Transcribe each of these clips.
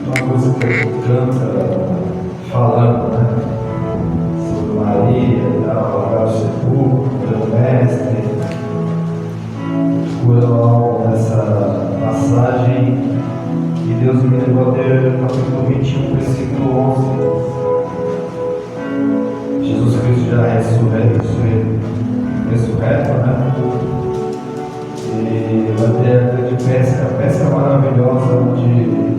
uma música que canta falando, né? Sobre Maria e tal, agora o sepulcro, o mestre, por algo dessa passagem, e Deus me levou até o capítulo 21, versículo 11. Jesus Cristo já ressurreto, né? E vai ter a grande pesca maravilhosa, onde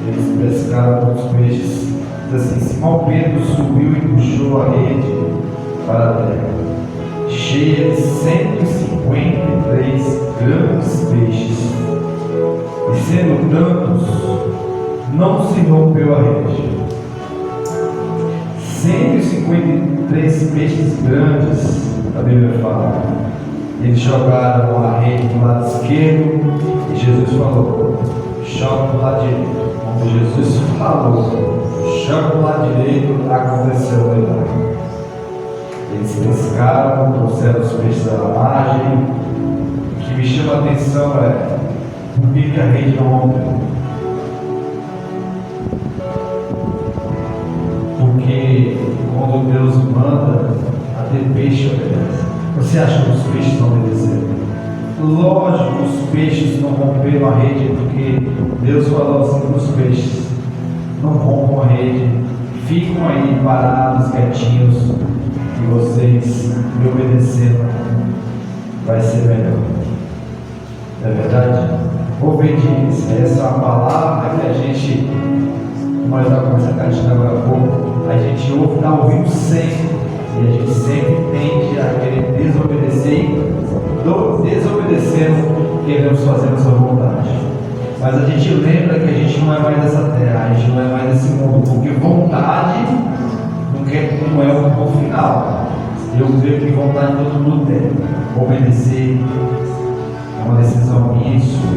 eles pescaram muitos peixes. Diz assim: Simão Pedro subiu e puxou a rede para a terra, cheia de 153 grandes peixes, e sendo tantos, não se rompeu a rede. 153 peixes grandes, a Bíblia fala. Eles jogaram a rede do lado esquerdo e Jesus falou: joga do lado direito. Quando Jesus falou, joga do lado direito, aconteceu o milagre. Eles pescaram, trouxeram os peixes da margem. O que me chama a atenção é por que a rede não rompeu. Porque quando Deus manda, até peixe obedece. Você acha que os peixes não obedeceram? Lógico, os peixes não romperam a rede, porque Deus falou assim para os peixes: não rompam a rede, ficam aí parados, quietinhos, e vocês me obedecendo vai ser melhor. Não é verdade? Obediência, essa é uma palavra que a gente, como eu estava conversando com a gente agora há pouco, a gente está ouvindo sempre. E a gente sempre tende a querer desobedecer, e desobedecendo, queremos fazer a sua vontade. Mas a gente lembra que a gente não é mais dessa terra, a gente não é mais desse mundo, porque vontade não é o ponto final. Eu creio que vontade todo mundo tem. Obedecer é uma decisão minha e sua.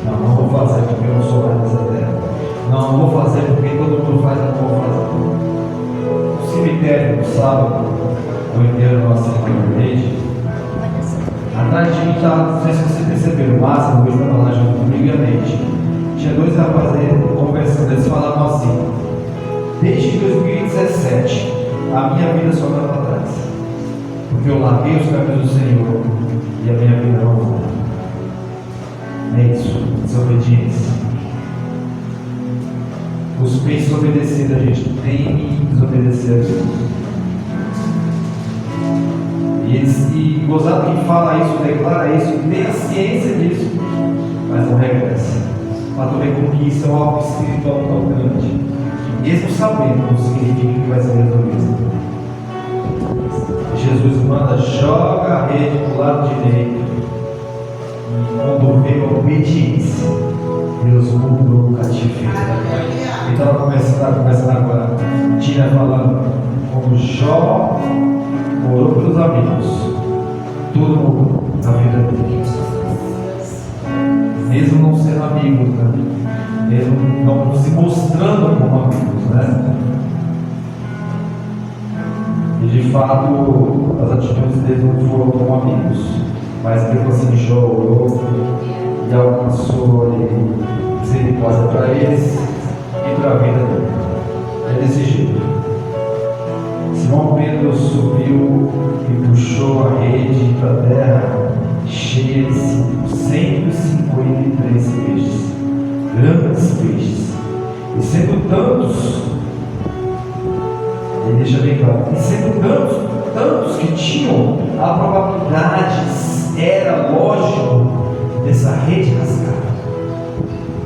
Não vou fazer porque eu não sou mais dessa terra. Não vou fazer porque todo mundo faz, eu não vou fazer. Cemitério no sábado, o enterro da nossa igreja. Atrás de mim está, não sei se você percebeu, o Márcio hoje estava lá junto comigo e a Neide. Tinha dois rapazes conversando, eles falavam assim: desde 2017 a minha vida só está para trás, porque eu larguei os caminhos do Senhor e a minha vida não vai. É isso, desobediência. Os peixes obedecidos, a gente tem que desobedecer a Deus. E gozado quem fala isso, declara isso, tem a ciência disso, mas não regressa. Para tu ver como que isso é um algo espiritual tão grande, mesmo sabendo o que significa que vai ser resolvido. Jesus manda: joga a rede para o lado direito. E quando veio a obediência, Deus mudou o cativeiro. Então começando agora, Tina falando como Jó orou pelos amigos, tudo mudou na vida dele. Mesmo não sendo amigos, né? Mesmo não se mostrando como amigos, né? E de fato, as atitudes deles não foram como amigos, mas mesmo assim Jó orou e alcançou misericórdia para eles e para a vida dele. É desse jeito. Simão Pedro subiu e puxou a rede para a terra, cheia de 153 peixes, grandes peixes. E sendo tantos, ele deixa bem claro, e sendo tantos que tinham, a probabilidade era lógico dessa rede rasgada.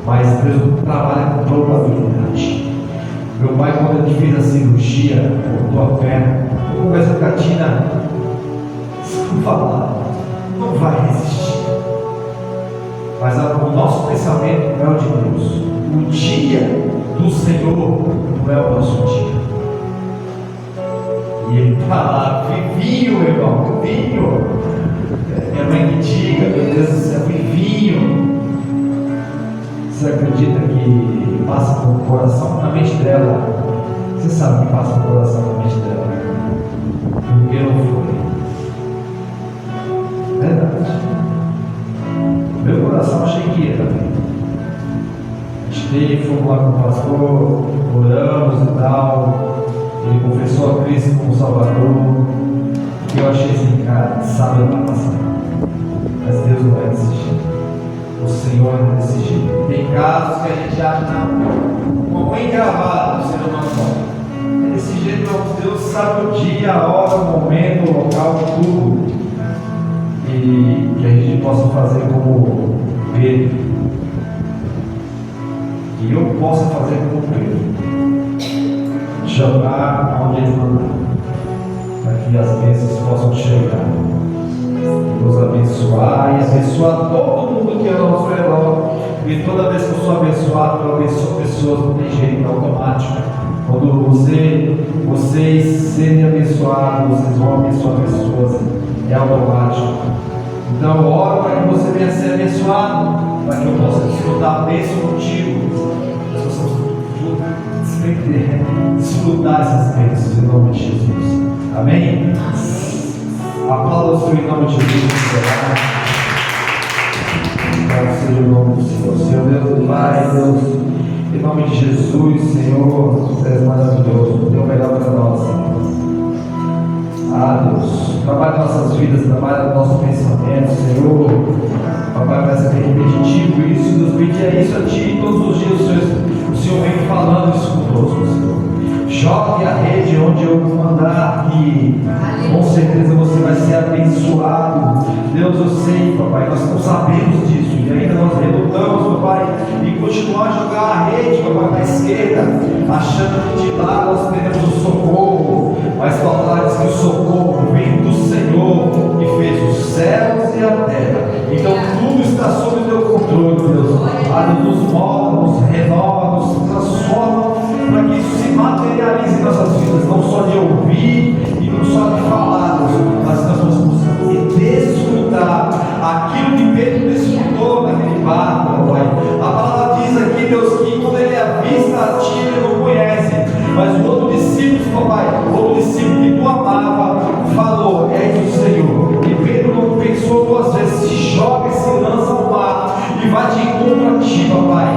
Mas Deus não trabalha com probabilidade. Meu pai, quando ele fez a cirurgia, cortou a perna, eu converso com a Tina, se não falar, não vai resistir. Mas o nosso pensamento é o de Deus. O dia do Senhor não é o nosso dia. E ele está lá, vivinho, meu irmão, vivinho. Minha mãe que diga: meu Deus do céu, vivinho. Você acredita que passa por coração na mente dela? Você sabe que passa por coração na mente dela? Porque não foi. Verdade. Meu coração achei que era. acreditei, fomos lá com o pastor, oramos e tal. Ele confessou a Cristo como Salvador. E eu achei assim, cara, sábado vai passar. Mas Deus não é desse jeito. O Senhor é desse jeito. Tem casos que a gente acha, não, como encravado, o ser humano pode. É desse jeito, não. Deus sabe o dia, a hora, o momento, o local, tudo. E que a gente possa fazer como Pedro. Que eu possa fazer como Pedro. Chamar aonde Ele mandar. Para que as bênçãos possam chegar. Nos abençoar e abençoar todo mundo que é ao nosso redor. E toda vez que eu sou abençoado, eu abençoo pessoas, não tem jeito, é automático. Quando vocês serem abençoados, vocês vão abençoar pessoas, é automático. Então eu oro para que você venha ser abençoado, para que eu possa desfrutar a bênção contigo. Nós possamos desfrutar essas bênçãos em nome de Jesus. Amém? Aplausos em nome de Jesus. Louvado seja o nome do Senhor. Senhor Deus, Pai, Deus, em nome de Jesus, Senhor, Tu és maravilhoso, Tu é o melhor para nós, Senhor. Deus, trabalha nossas vidas, trabalha nossos pensamentos, Senhor. Papai, vai ser repetitivo isso, nos pedir isso a Ti todos os dias, o Senhor vem falando isso conosco, Senhor. Jogue a rede onde eu mandar e com certeza você vai ser abençoado. Deus, eu sei, papai, nós não sabemos disso e ainda nós relutamos, papai, em continuar a jogar a rede, papai, para a esquerda, achando que de lá nós teremos o socorro, mas a palavra diz que o socorro vem do Senhor que fez os céus e a terra. Então tudo está sob o teu controle, Deus. Nos molda, nos renova, nos transforma, para que isso se materialize em nossas vidas, não só de ouvir e não só de falar, mas que nós possamos desfrutar aquilo que Pedro desfrutou naquele barco, Pai. A palavra diz aqui, Deus, que quando ele avista a Ti, ele não conhece, mas o outro discípulo, papai, o outro discípulo que Tu amava, falou: és o Senhor. E Pedro não pensou duas vezes, se joga e se lança ao mar e vai de encontro a Ti, papai.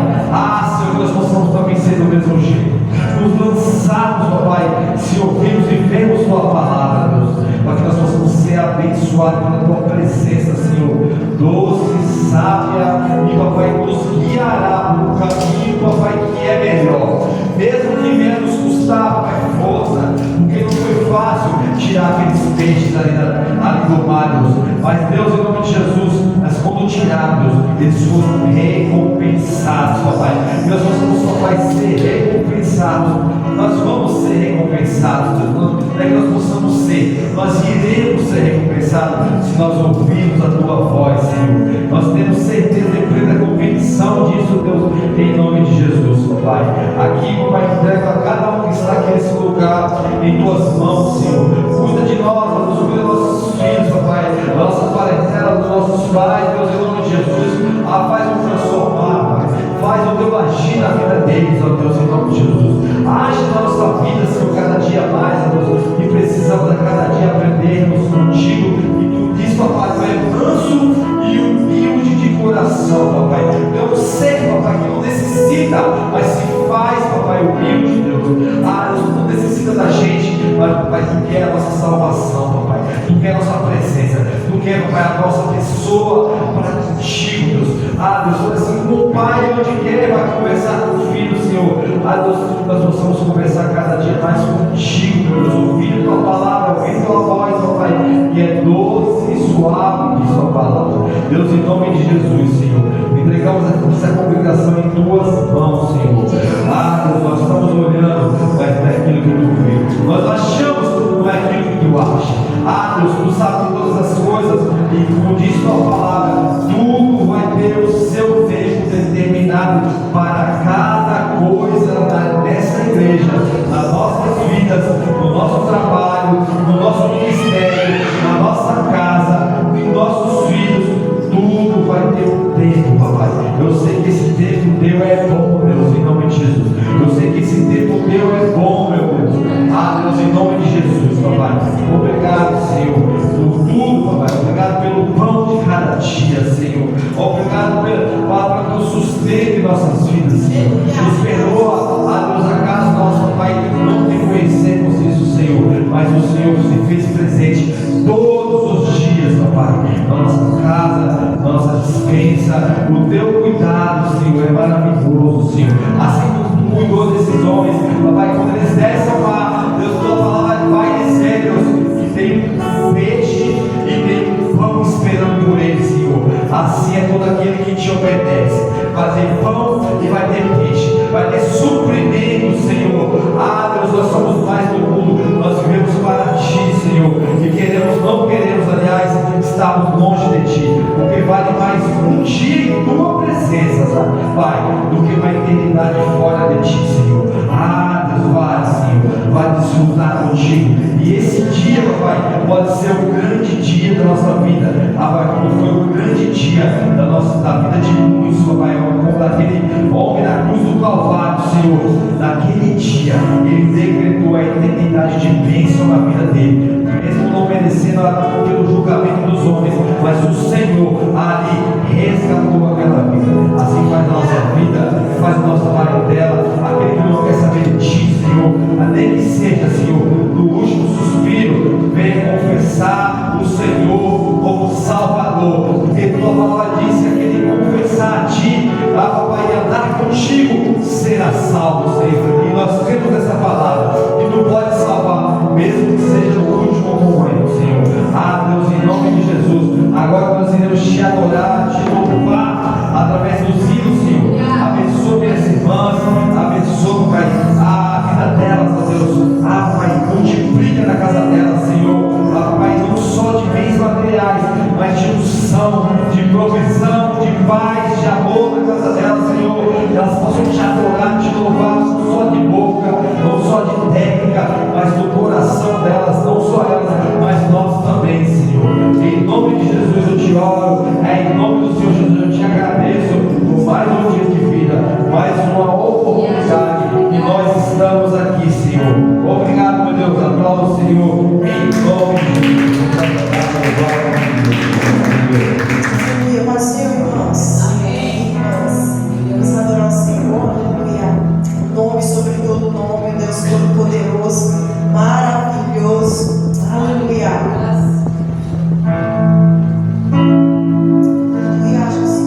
Senhor, nós possamos também ser do mesmo jeito, nos lançarmos, papai, se ouvirmos e vemos Tua palavra, Deus, para que nós possamos ser abençoados pela Tua presença, Senhor, doce, sábia, e papai, nos guiará no caminho, papai, que é melhor, mesmo que venha nos custar, papai, força, porque não foi fácil tirar aqueles peixes ali do mar, Deus, mas Deus, em nome de Jesus, mas quando tirar, Deus, eles foram recompensados, papai. Nós vamos, papai, ser recompensados. Nós vamos ser recompensados, Deus. Não é que nós possamos ser, nós iremos ser recompensados se nós ouvirmos a Tua voz, Senhor. Nós temos certeza e plena convicção disso, Deus, em nome de Jesus, papai. Aqui, papai, entrega a cada um que está aqui nesse lugar em Tuas mãos, Senhor. Cuida de nós, Deus, cuida dos nossos filhos, papai, da nossa parentela, dos nossos pais, Deus, em nome de Jesus. Faz-nos transformar, Pai. Faz o Teu agir na vida deles, ó Deus, em nome de Jesus. Age na nossa vida, Senhor, cada dia mais, ó Deus, e precisamos a cada dia aprendermos contigo. E Tu diz, papai, Tu é manso e humilde de coração, papai. Eu sei, papai, que não necessita, mas se faz, papai, humilde, Deus. Deus não necessita da gente, mas, papai, Tu quer a nossa salvação, papai. Tu quer a nossa presença. Tu quer, papai, a nossa pessoa para contigo, Deus. Deus, assim como o pai onde quer vai conversar com o filho, Senhor. Deus, nós possamos conversar cada dia mais contigo, Deus, ouvindo Tua palavra, ouvindo Tua voz, papai, que é doce e suave de Sua palavra. Deus, em nome de Jesus, Senhor, entregamos essa congregação em Tuas mãos, Senhor. Deus, nós estamos olhando, mas não é aquilo que Tu vê. Nós achamos que não é aquilo que Tu acha. Deus, Tu sabes de todas as coisas e, como diz Tua palavra, tudo vai ter o seu tempo determinado para cada coisa nessa igreja, nas nossas vidas, no nosso trabalho, no nosso ministério, na nossa casa, nos nossos filhos. Tudo vai ter um tempo, papai. Eu sei que esse tempo Teu é bom, Deus, em nome de Jesus. Eu sei que esse tempo Teu é bom, meu Deus. Deus, em nome de Jesus, papai. Obrigado, Senhor, por tudo, papai. Obrigado pelo pão de cada dia, Senhor. Obrigado para que Tu sustente nossas vidas. Senhor. Nos perdoa, Deus, acaso nós, Pai, não reconhecemos isso, Senhor, mas o Senhor se fez presente todos os dias, Pai, na nossa casa, na nossa dispensa. O teu cuidado, Senhor, é maravilhoso, Senhor. Assim como tu cuidou desses homens, Pai, quando eles descem ao mar, Deus, tua palavra vai dizer, Deus, que tem um peixe e tem um pão esperando por eles, Senhor. Assim é todo aquele que te obedece. Vai ter pão e vai ter peixe, vai ter suprimento, Senhor. Deus, nós somos mais do mundo, nós vivemos para ti, Senhor, e queremos, não queremos, aliás, estarmos longe de ti, porque vale mais um dia em tua presença, Pai, do que uma eternidade fora de ti, Senhor. Deus, vai, Senhor, vai desfrutar contigo, e esse dia, Pai, pode ser o grande dia da nossa vida, Pai, como foi o grande dia da vida de muitos, Pai, como daquele homem na cruz do Calvário, Senhor. Naquele dia ele decretou a eternidade de bênção na vida dele, mesmo não merecendo pelo julgamento dos homens, mas o Senhor ali resgatou aquela vida. Assim faz a nossa vida, faz a nossa parentela, aquele que não quer saber de ti, Senhor, nem que seja, Senhor, no último suspiro, venha confessar o Senhor como Salvador, porque tua palavra diz que aquele que confessar a ti, Pai, andar contigo, será salvo, Senhor. E nós temos essa palavra, que tu pode salvar, mesmo que seja o último momento, Senhor. Deus, em nome de Jesus, agora nós iremos te adorar, te louvar, através dos hinos, Senhor. Abençoa minhas irmãs, abençoa, Pai, a vida delas, Deus. Pai, multiplica na casa delas, Senhor. Pai, não só de bens materiais, mas de unção, de provisão, de paz, de amor na casa delas, Senhor. Elas possam te adorar, te louvar, não só de boca, não só de técnica, mas no coração delas, não só elas, mas nós também, Senhor. Em nome de Jesus eu te oro, em nome do Senhor Jesus eu te agradeço por mais um dia de vida, mais uma oportunidade, e nós estamos aqui, Senhor. Obrigado, meu Deus, aplaudo, Senhor, em nome de Jesus. Aleluia, mas irmãos, amém, irmãos, vamos adorar o Senhor, aleluia, o nome sobre todo nome, o Deus Todo-Poderoso, maravilhoso, aleluia, aleluia, Jesus.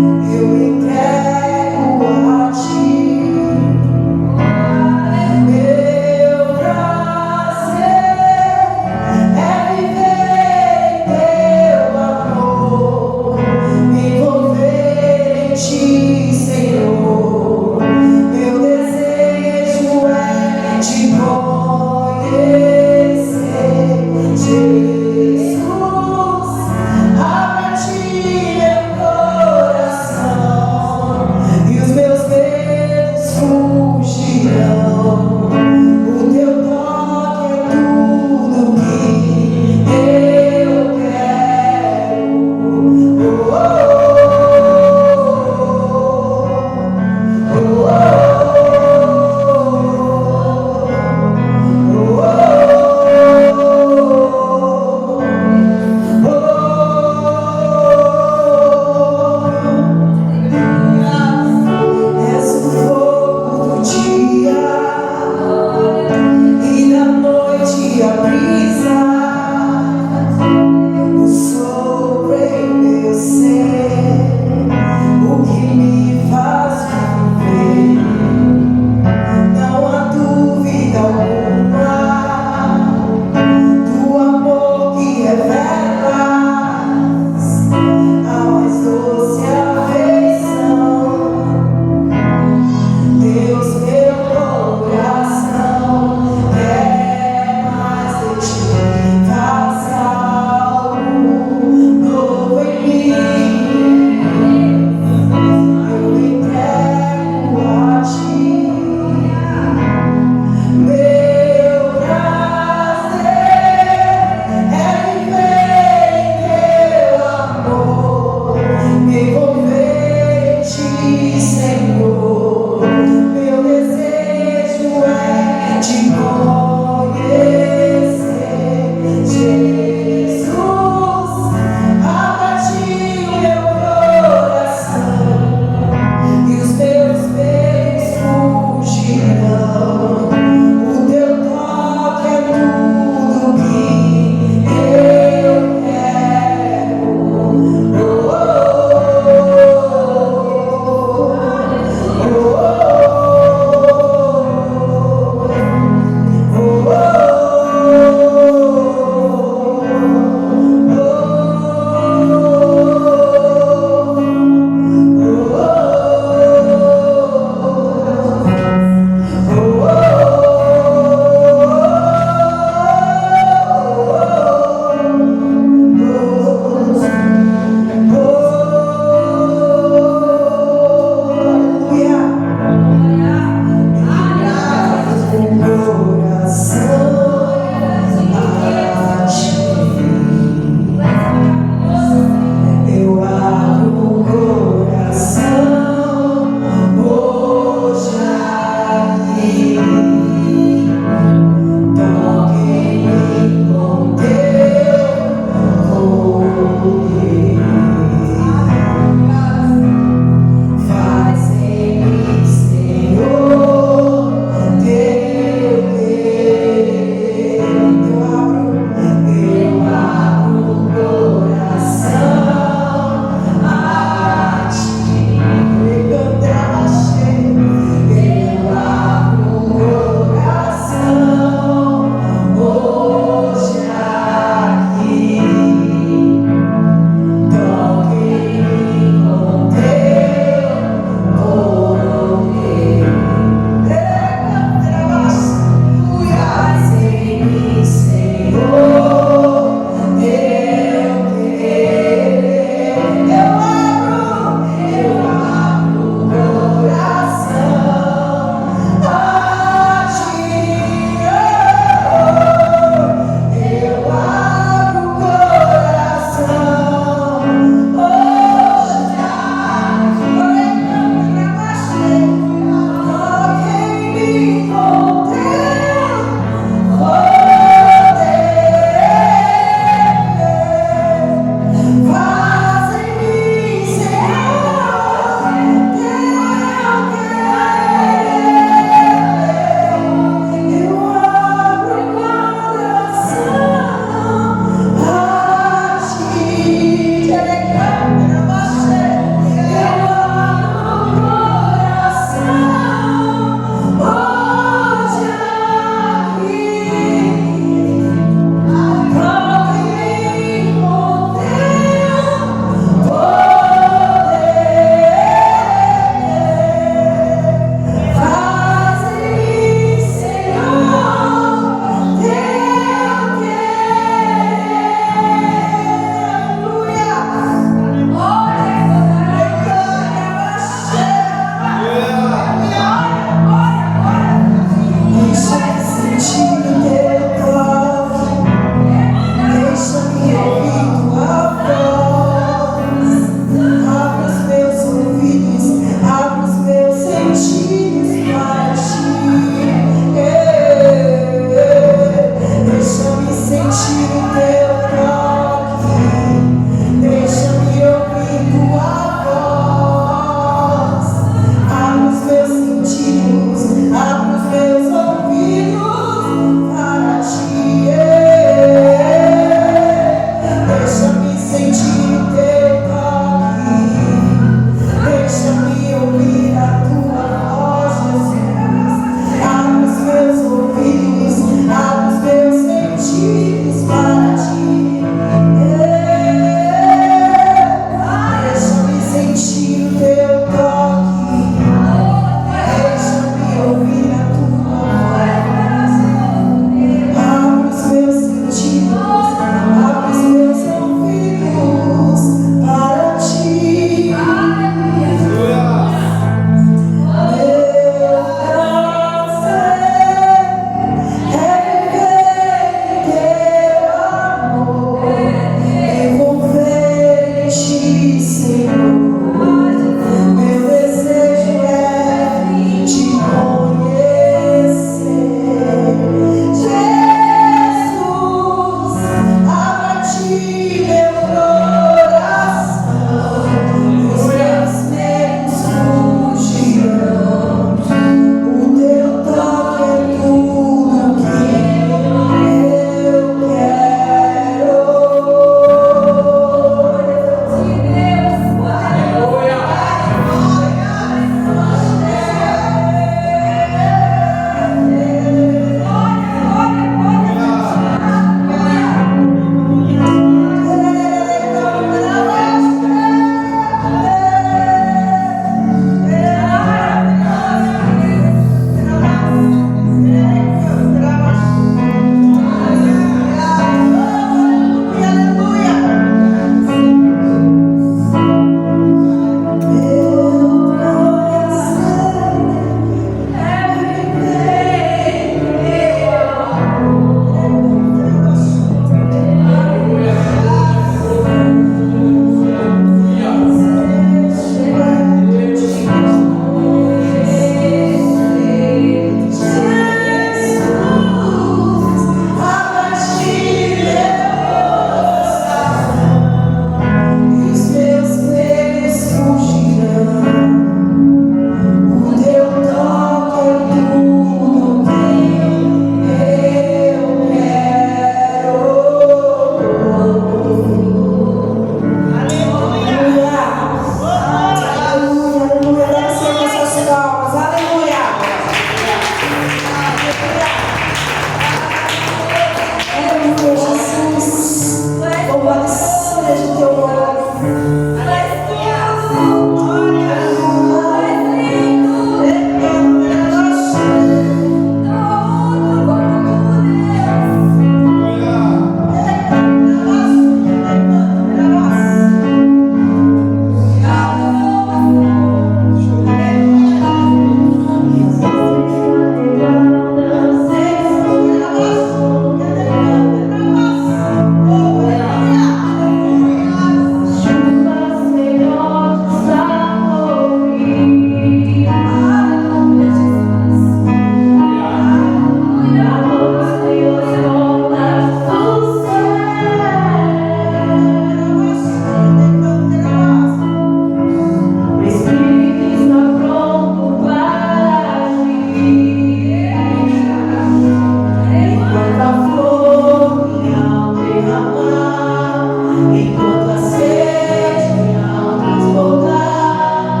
enquanto a sede minha alma transbordar,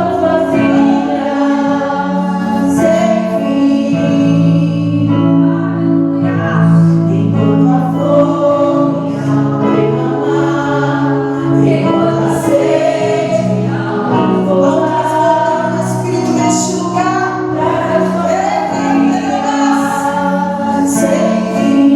as vazias sem fim, enquanto a fome minha alma reclamar, enquanto a sede minha alma transbordar, o Espírito neste lugar, sem fim.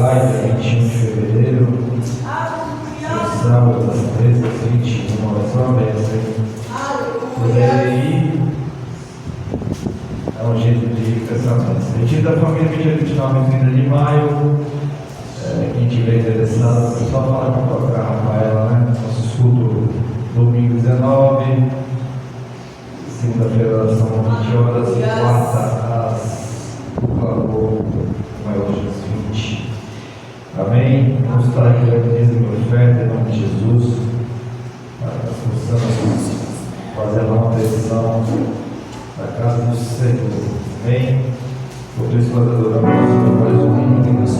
Vai, dia 21 de fevereiro, sábado, das 13 às 21 horas, uma bênção, hein? Puder ir, é um jeito de ir com essa bênção. Retiro da família, dia 29 e 30 de maio. Quem tiver interessado, é só falar com a Rafaela, né? Nosso escudo domingo 19, segunda-feira oração 20 horas e quarta o clamor maior às 20. Amém? Vamos estar aqui reunidos em oferta em nome de Jesus, para que possamos fazer a manutenção da casa do Senhor. Amém? Por isso nós adoramos mais um domingo em nome de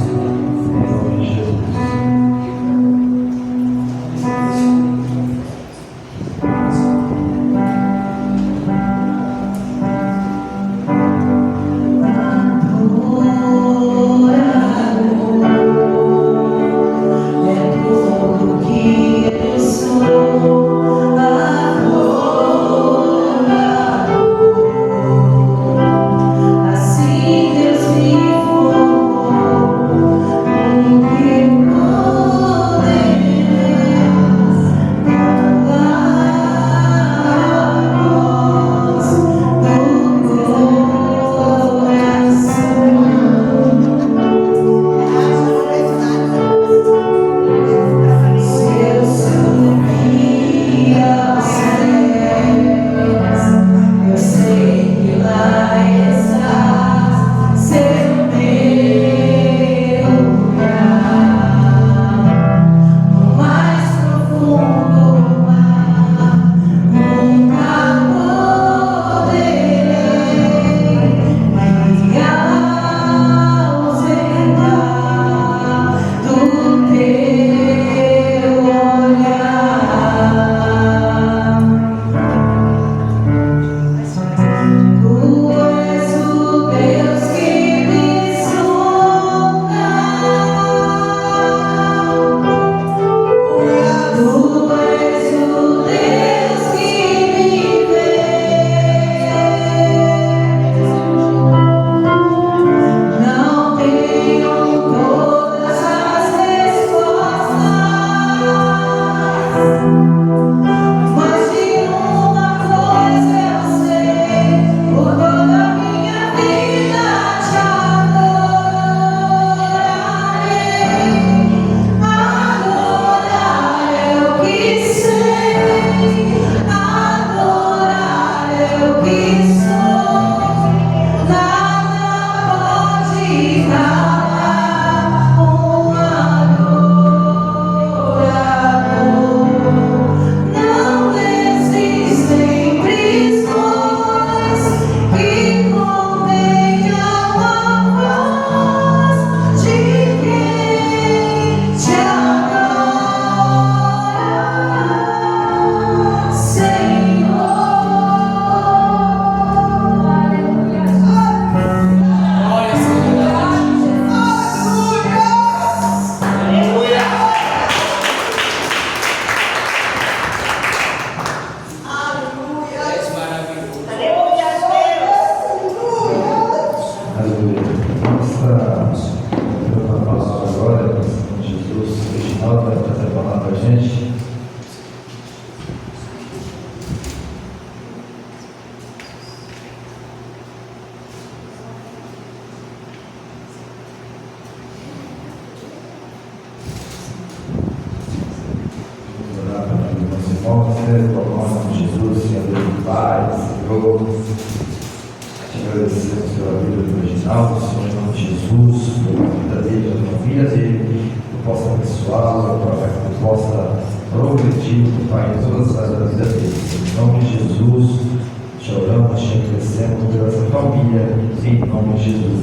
Jesus.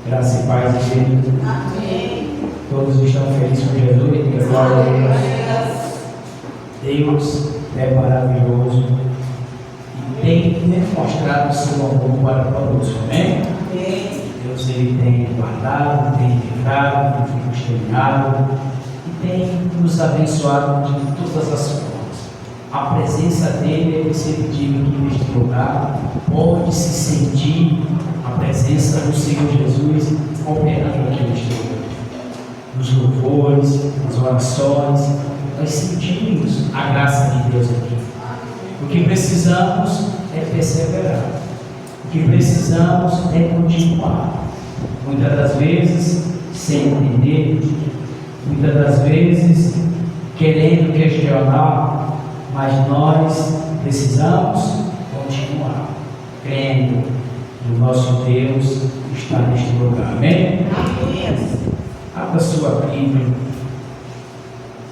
Graça e paz de Deus. Amém. Todos estão felizes com Jesus. Glória a Deus. Deus é maravilhoso e tem demonstrado o seu amor para conosco. Amém? Deus ele tem guardado, tem livrado, tem custodiado e tem nos abençoado de todas as formas. A presença dele, você pediu aqui neste lugar, pode se sentir a presença presença do Senhor Jesus operando aqui no estudo. Nos louvores, nas orações, nós sentimos a graça de Deus aqui. O que precisamos é perseverar. O que precisamos é continuar. Muitas das vezes sem entender, muitas das vezes querendo questionar, mas nós precisamos continuar crendo que o nosso Deus está neste lugar. Amém? Abra sua Bíblia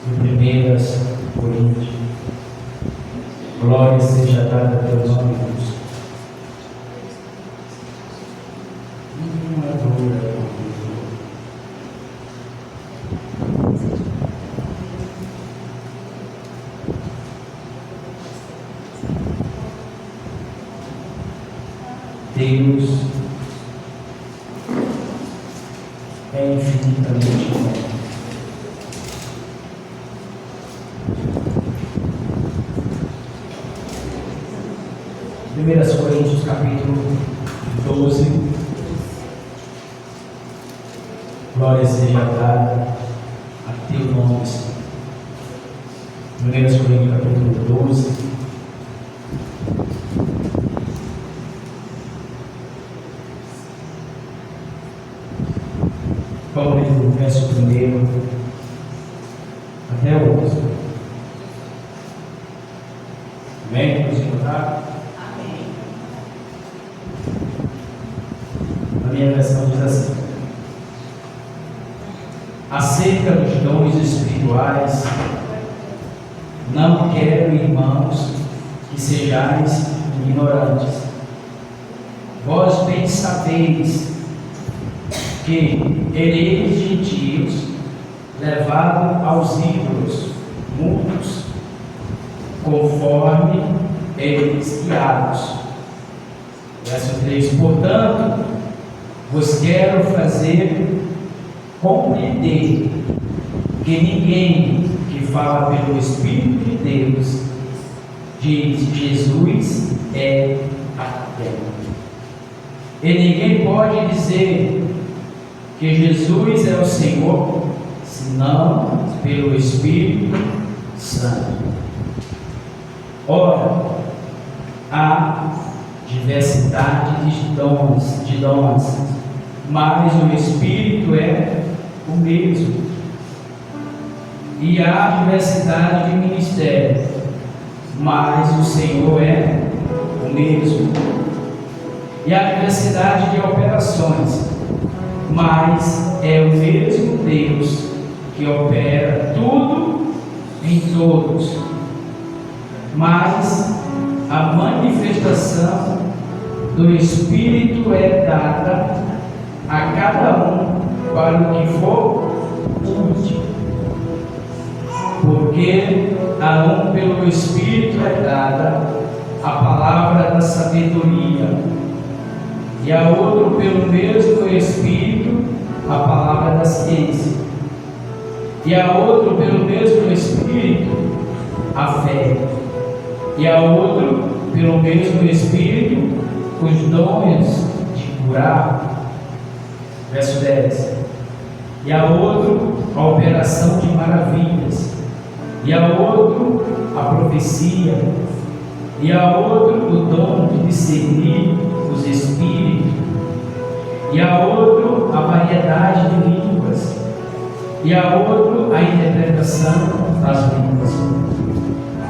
em 1 Coríntios. Glória seja dada a Deus, amigos. Deus é infinitamente bom. Primeiras Coríntios, capítulo 12. Glória seja dada a teu nome, Senhor. Primeiras Coríntios, capítulo 12. Vamos ler do verso 1 até o 11. Amém? Vamos encontrar? Amém. A minha versão diz assim: acerca dos dons espirituais, não quero, irmãos, que sejais ignorantes. Vós bem sabeis que ereis gentios, levados aos ídolos mudos, conforme eles guiados. Verso 3: portanto, vos quero fazer compreender que ninguém que fala pelo Espírito de Deus diz Jesus é aquele. E ninguém pode dizer que Jesus é o Senhor, senão pelo Espírito Santo. Ora, há diversidade de dons, mas o Espírito é o mesmo. E há diversidade de ministérios, mas o Senhor é o mesmo. E há diversidade de operações, mas é o mesmo Deus que opera tudo em todos. Mas a manifestação do Espírito é dada a cada um para o que for útil. Porque a um pelo Espírito é dada a palavra da sabedoria, e a outro pelo mesmo Espírito a palavra da ciência, e a outro pelo mesmo Espírito a fé, e a outro pelo mesmo Espírito os dons de curar. Verso 10: e a outro a operação de maravilhas, e a outro a profecia, e a outro o dom de discernir os espíritos, e a outro a variedade de línguas, e a outro a interpretação das línguas.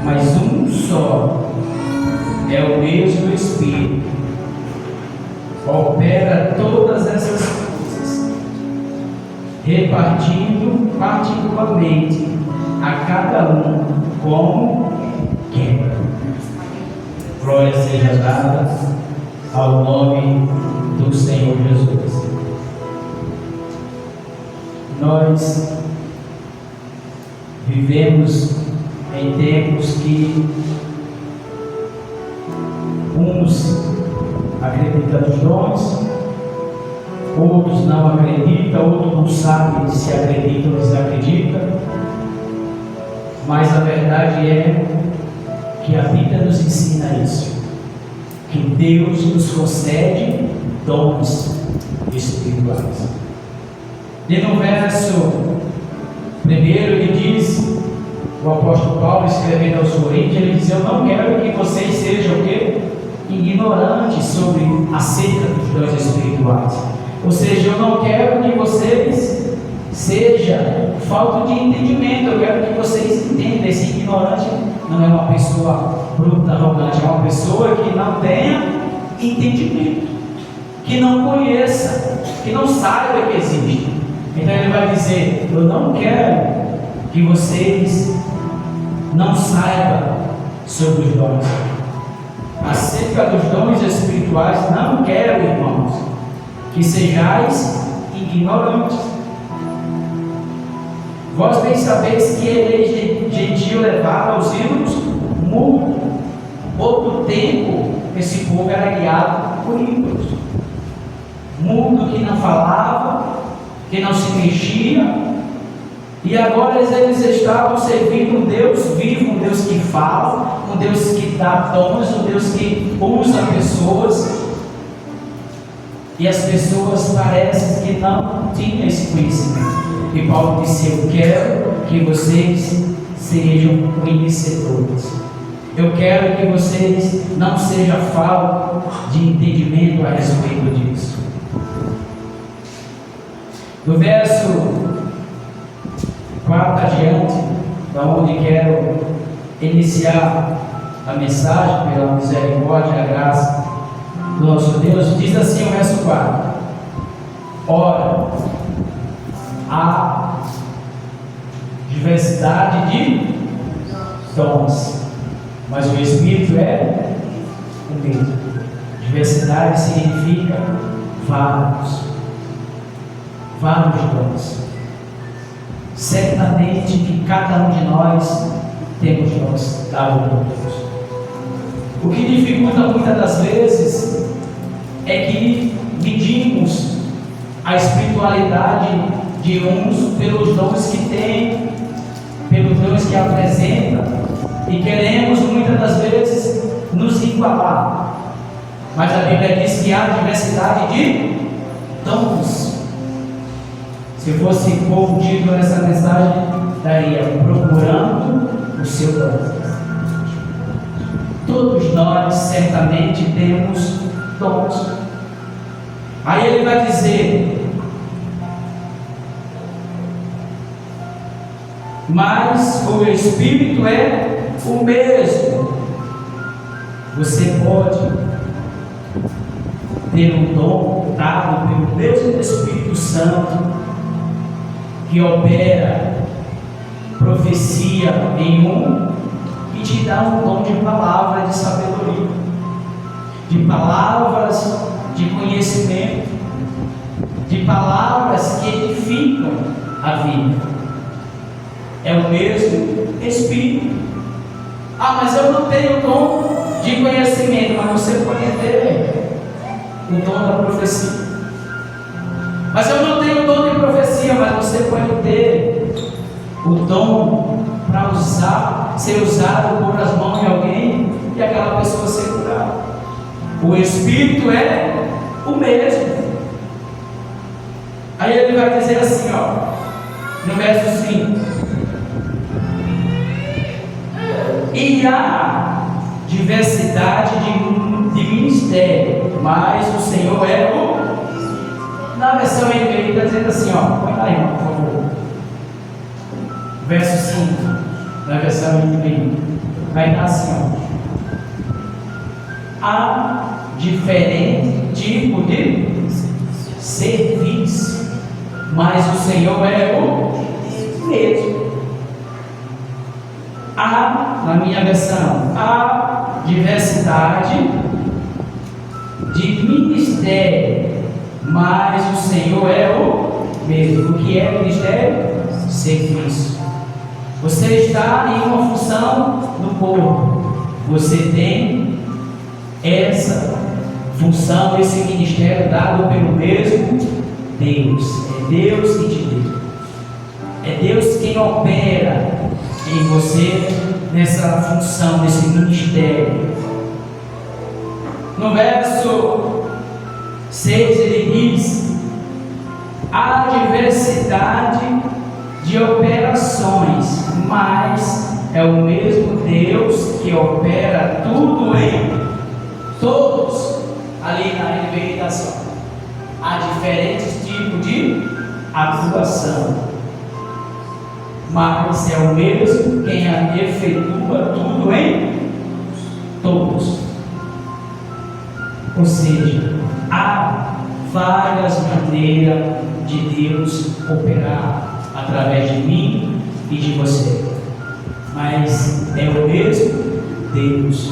Mas um só é o mesmo Espírito, opera todas essas coisas, repartindo particularmente a cada um como quer. Glória seja dada ao nome do Senhor Jesus. Nós vivemos em tempos que uns acreditam nos dons, outros não acreditam, outros não sabem se acreditam ou desacreditam, mas a verdade é que a Bíblia nos ensina isso, que Deus nos concede dons espirituais. E no verso 1 ele diz, o apóstolo Paulo escrevendo aos Coríntios, ele diz: eu não quero que vocês sejam o quê? Ignorantes acerca dos dons espirituais. Ou seja, eu não quero que vocês seja falta de entendimento. Eu quero que vocês entendam. Esse ignorante não é uma pessoa bruta, arrogante, é uma pessoa que não tenha entendimento, que não conheça, que não saiba que existe. Então ele vai dizer: eu não quero que vocês não saibam sobre os dons. Acerca dos dons espirituais, não quero, irmãos, que sejais ignorantes. Vós bem sabeis que ele gentil levava os ídolos muito. Pouco tempo esse povo era guiado por ídolos. Mundo que não falava, que não se mexia. E agora eles estavam servindo um Deus vivo, um Deus que fala, um Deus que dá dons, um Deus que usa pessoas. E as pessoas parecem que não tinham esse conhecimento. E Paulo disse: eu quero que vocês sejam conhecedores. Eu quero que vocês não sejam falta de entendimento a respeito disso. No verso 4 adiante, da onde quero iniciar a mensagem, pela misericórdia e a graça do nosso Deus, diz assim o verso 4: ora, há diversidade de dons, mas o Espírito é o mesmo. Diversidade significa vários dons. Certamente que cada um de nós temos dons dados por Deus. O que dificulta muitas das vezes é que medimos a espiritualidade de uns pelos dons que tem, pelos dons que apresenta, e queremos muitas das vezes nos igualar. Mas a Bíblia diz que há diversidade de dons. Se fosse pouco título nessa mensagem, daria procurando o seu dom. Todos nós certamente temos dons. Aí ele vai dizer: mas o Espírito é o mesmo. Você pode ter um dom dado pelo mesmo Espírito Santo, que opera profecia em um, e te dá um dom de palavra de sabedoria, de palavras de conhecimento, de palavras que edificam a vida. É o mesmo Espírito. Ah, mas eu não tenho o dom de conhecimento. Mas você pode ter o dom da profecia. Mas eu não tenho o dom de profecia. Mas você pode ter o dom para ser usado por as mãos de alguém e aquela pessoa ser curada. O Espírito é o mesmo. Aí ele vai dizer assim, no verso 5: e há diversidade de ministério, mas o Senhor é o... Na versão NVI está dizendo assim, põe lá, irmão, por favor. Verso 5, na versão NVI, vai estar assim, há diferente tipo de serviço, mas o Senhor é o mesmo. Há, na minha versão, há diversidade de ministério, mas o Senhor é o mesmo. O que é ministério? Serviço. Você está em uma função no corpo, você tem essa função, esse ministério dado pelo mesmo Deus. É Deus que te deu. É Deus quem opera em você nessa função, nesse ministério. No verso 6 ele diz: há diversidade de operações, mas é o mesmo Deus que opera tudo em todos. Ali na libertação há diferentes tipos de atuação, mas é o mesmo quem efetua tudo em todos. Ou seja, há várias maneiras de Deus operar através de mim e de você, mas é o mesmo Deus.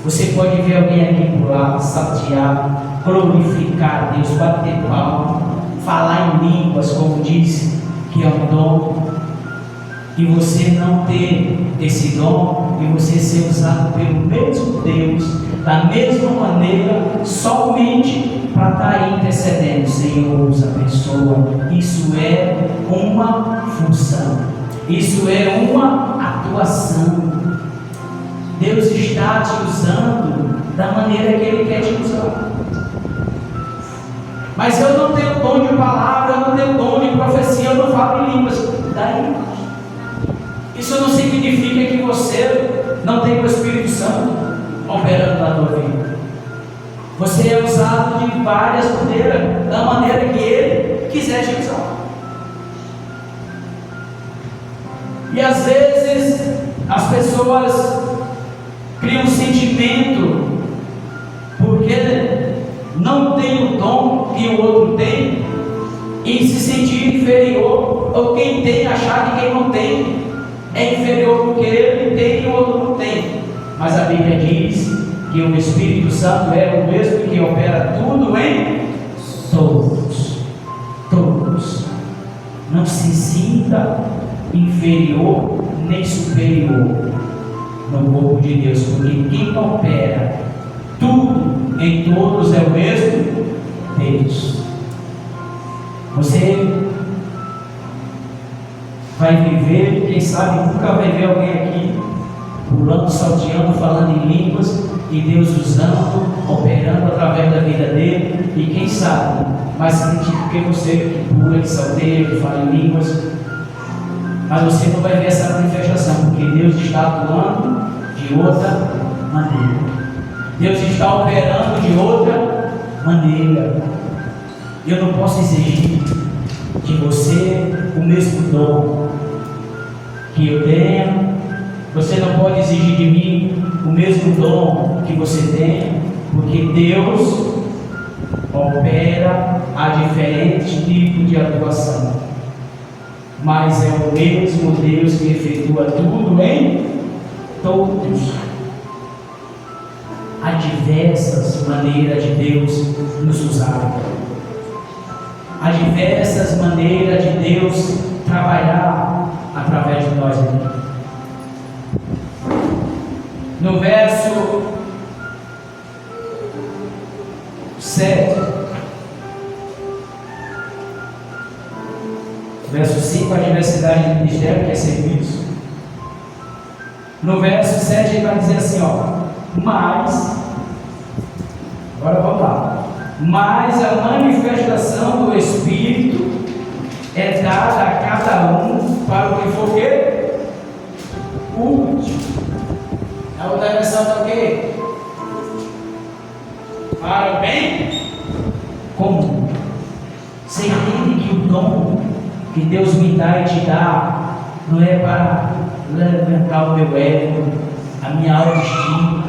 Você pode ver alguém aqui pular, saltear, glorificar Deus, bater palma, falar em línguas, como disse, que é um dom, e você não ter esse dom, e você ser usado pelo mesmo Deus, da mesma maneira, somente para estar aí intercedendo. Senhor, usa a pessoa. Isso é uma função, isso é uma atuação. Deus está te usando da maneira que Ele quer te usar. Mas eu não tenho dom de palavra, eu não tenho dom de profecia, eu não falo em línguas. Daí, isso não significa que você não tem o Espírito Santo operando na tua vida. Você é usado de várias maneiras, da maneira que Ele quiser te usar. E às vezes as pessoas criam um sentimento porque não tem o dom que o outro tem, e se sentir inferior, ou quem tem achar que quem não tem é inferior porque ele tem e o outro não tem. Mas a Bíblia diz que o Espírito Santo é o mesmo que opera tudo em todos. Todos. Não se sinta inferior nem superior no corpo de Deus, porque quem opera tudo em todos é o mesmo Deus. Você vai viver, quem sabe nunca vai ver alguém aqui pulando, salteando, falando em línguas, e Deus usando, operando através da vida dele, e quem sabe mais crítico que você, que pula, que salteia, que fala em línguas, mas você não vai ver essa manifestação, porque Deus está atuando de outra maneira. Deus está operando de outra maneira. Eu não posso exigir de você o mesmo dom que eu tenho. Você não pode exigir de mim o mesmo dom que você tem, porque Deus opera a diferentes tipos de atuação, mas é o mesmo Deus que efetua tudo em todos. Há diversas maneiras de Deus nos usar. Há diversas maneiras de Deus trabalhar através de nós aqui. No verso 7, verso 5, a diversidade de ministério, que é serviço. No verso 7 ele vai dizer assim, mas, agora vamos lá, mas a manifestação do Espírito é dada a cada um para o que for o quê? Útil. A outra versão está o quê? Para o bem comum. Você entende que o dom que Deus me dá e te dá não é para levantar o meu ego, a minha autoestima.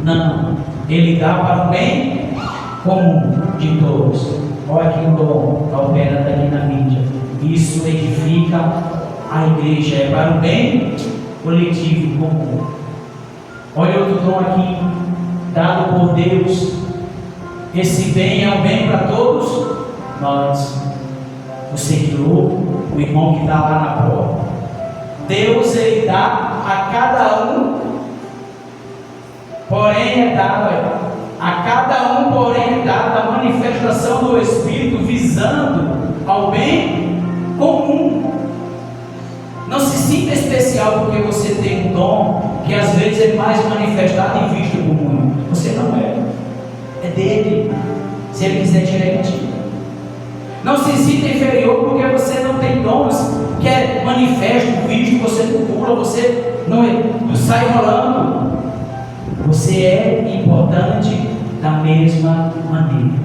Não, Ele dá para o bem comum de todos. Olha que o dom está operando aqui na mídia. Isso edifica a igreja, é para o bem coletivo comum. Olha outro dom aqui, dado por Deus. Esse bem é um bem para todos nós. O seguidor, o irmão que está lá na porta. Deus, Ele dá a cada um, porém é dado a cada um, porém é dada a manifestação do Espírito visando ao bem comum. Não se sinta especial porque você tem um dom que às vezes é mais manifestado e visto por muitos. Você não é. É dele. Se Ele quiser tirar, Ele tira. Não se sinta inferior porque você não tem dons, que é manifesto, visto, você não pula, você não sai rolando. Você é importante da mesma maneira.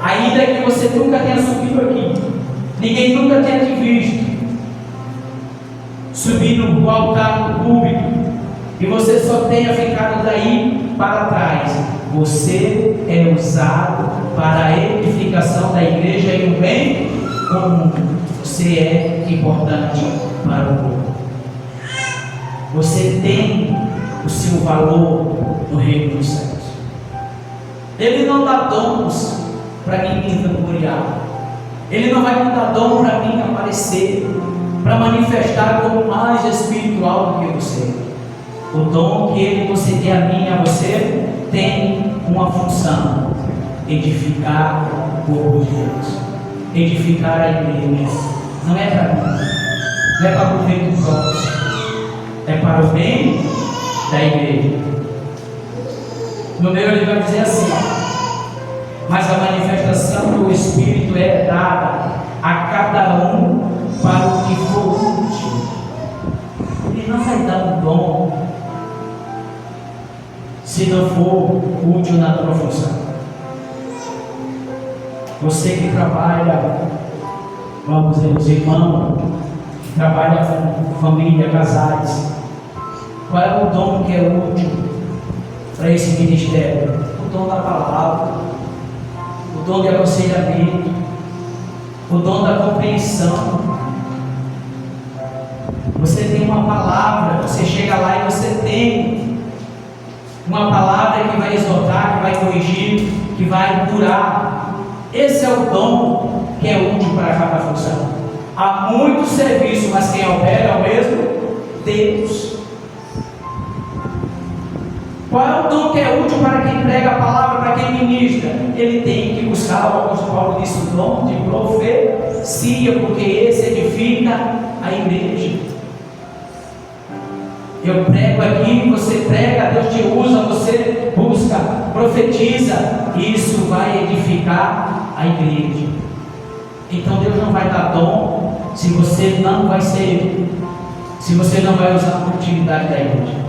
Ainda que você nunca tenha subido aqui, ninguém nunca tenha te visto subir no altar do público, e você só tenha ficado daí para trás, você é usado para a edificação da igreja e o bem comum. Você é importante para o povo. Você tem o seu valor no reino dos céus. Ele não dá dons para mim me vangloriar. Ele não vai me dar dom para mim aparecer, para manifestar como mais espiritual do que você. O dom que Ele concedeu a mim e a você tem uma função: edificar o povo de Deus, edificar a igreja. Não é para mim, não é para o proveito próprio, é para o bem da igreja. No meu ele vai dizer assim: mas a manifestação do Espírito é dada a cada um para o que for útil. Ele não vai dar um dom se não for útil na tua função. Você que trabalha, vamos dizer, os irmãos, que trabalha com família, casais, qual é o dom que é útil para esse ministério? O dom da palavra, o dom de aconselhamento, o dom da compreensão. Você tem uma palavra, você chega lá e você tem uma palavra que vai exortar, que vai corrigir, que vai curar. Esse é o dom que é útil para cada função. Há muito serviço, mas quem opera é o mesmo Deus. Qual é o dom que é útil para quem prega a palavra, para quem ministra? Ele tem que buscar, o apóstolo Paulo disse, o dom de profecia, porque esse edifica a igreja. Eu prego aqui, você prega, Deus te usa, você busca, profetiza, isso vai edificar a igreja. Então Deus não vai dar dom se você não vai ser, se você não vai usar a utilidade da igreja.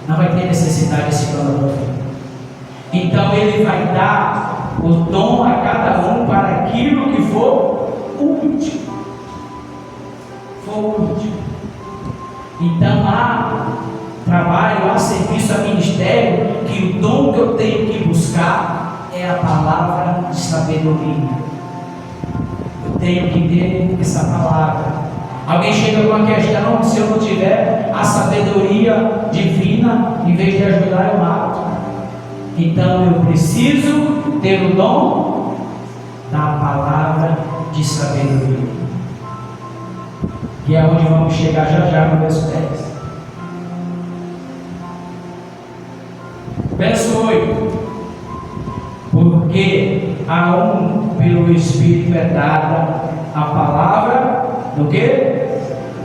Não vai ter necessidade desse dom. Então Ele vai dar o dom a cada um para aquilo que for útil. Então há trabalho, há serviço, há ministério, que o dom que eu tenho que buscar é a palavra de sabedoria. Eu tenho que ter essa palavra. Alguém chega com uma questão, se eu não tiver a sabedoria divina, em vez de ajudar, eu mato. Então eu preciso ter o dom da palavra de sabedoria, que é onde vamos chegar já no verso 10. Verso 8: porque a um pelo Espírito é dada a palavra do que?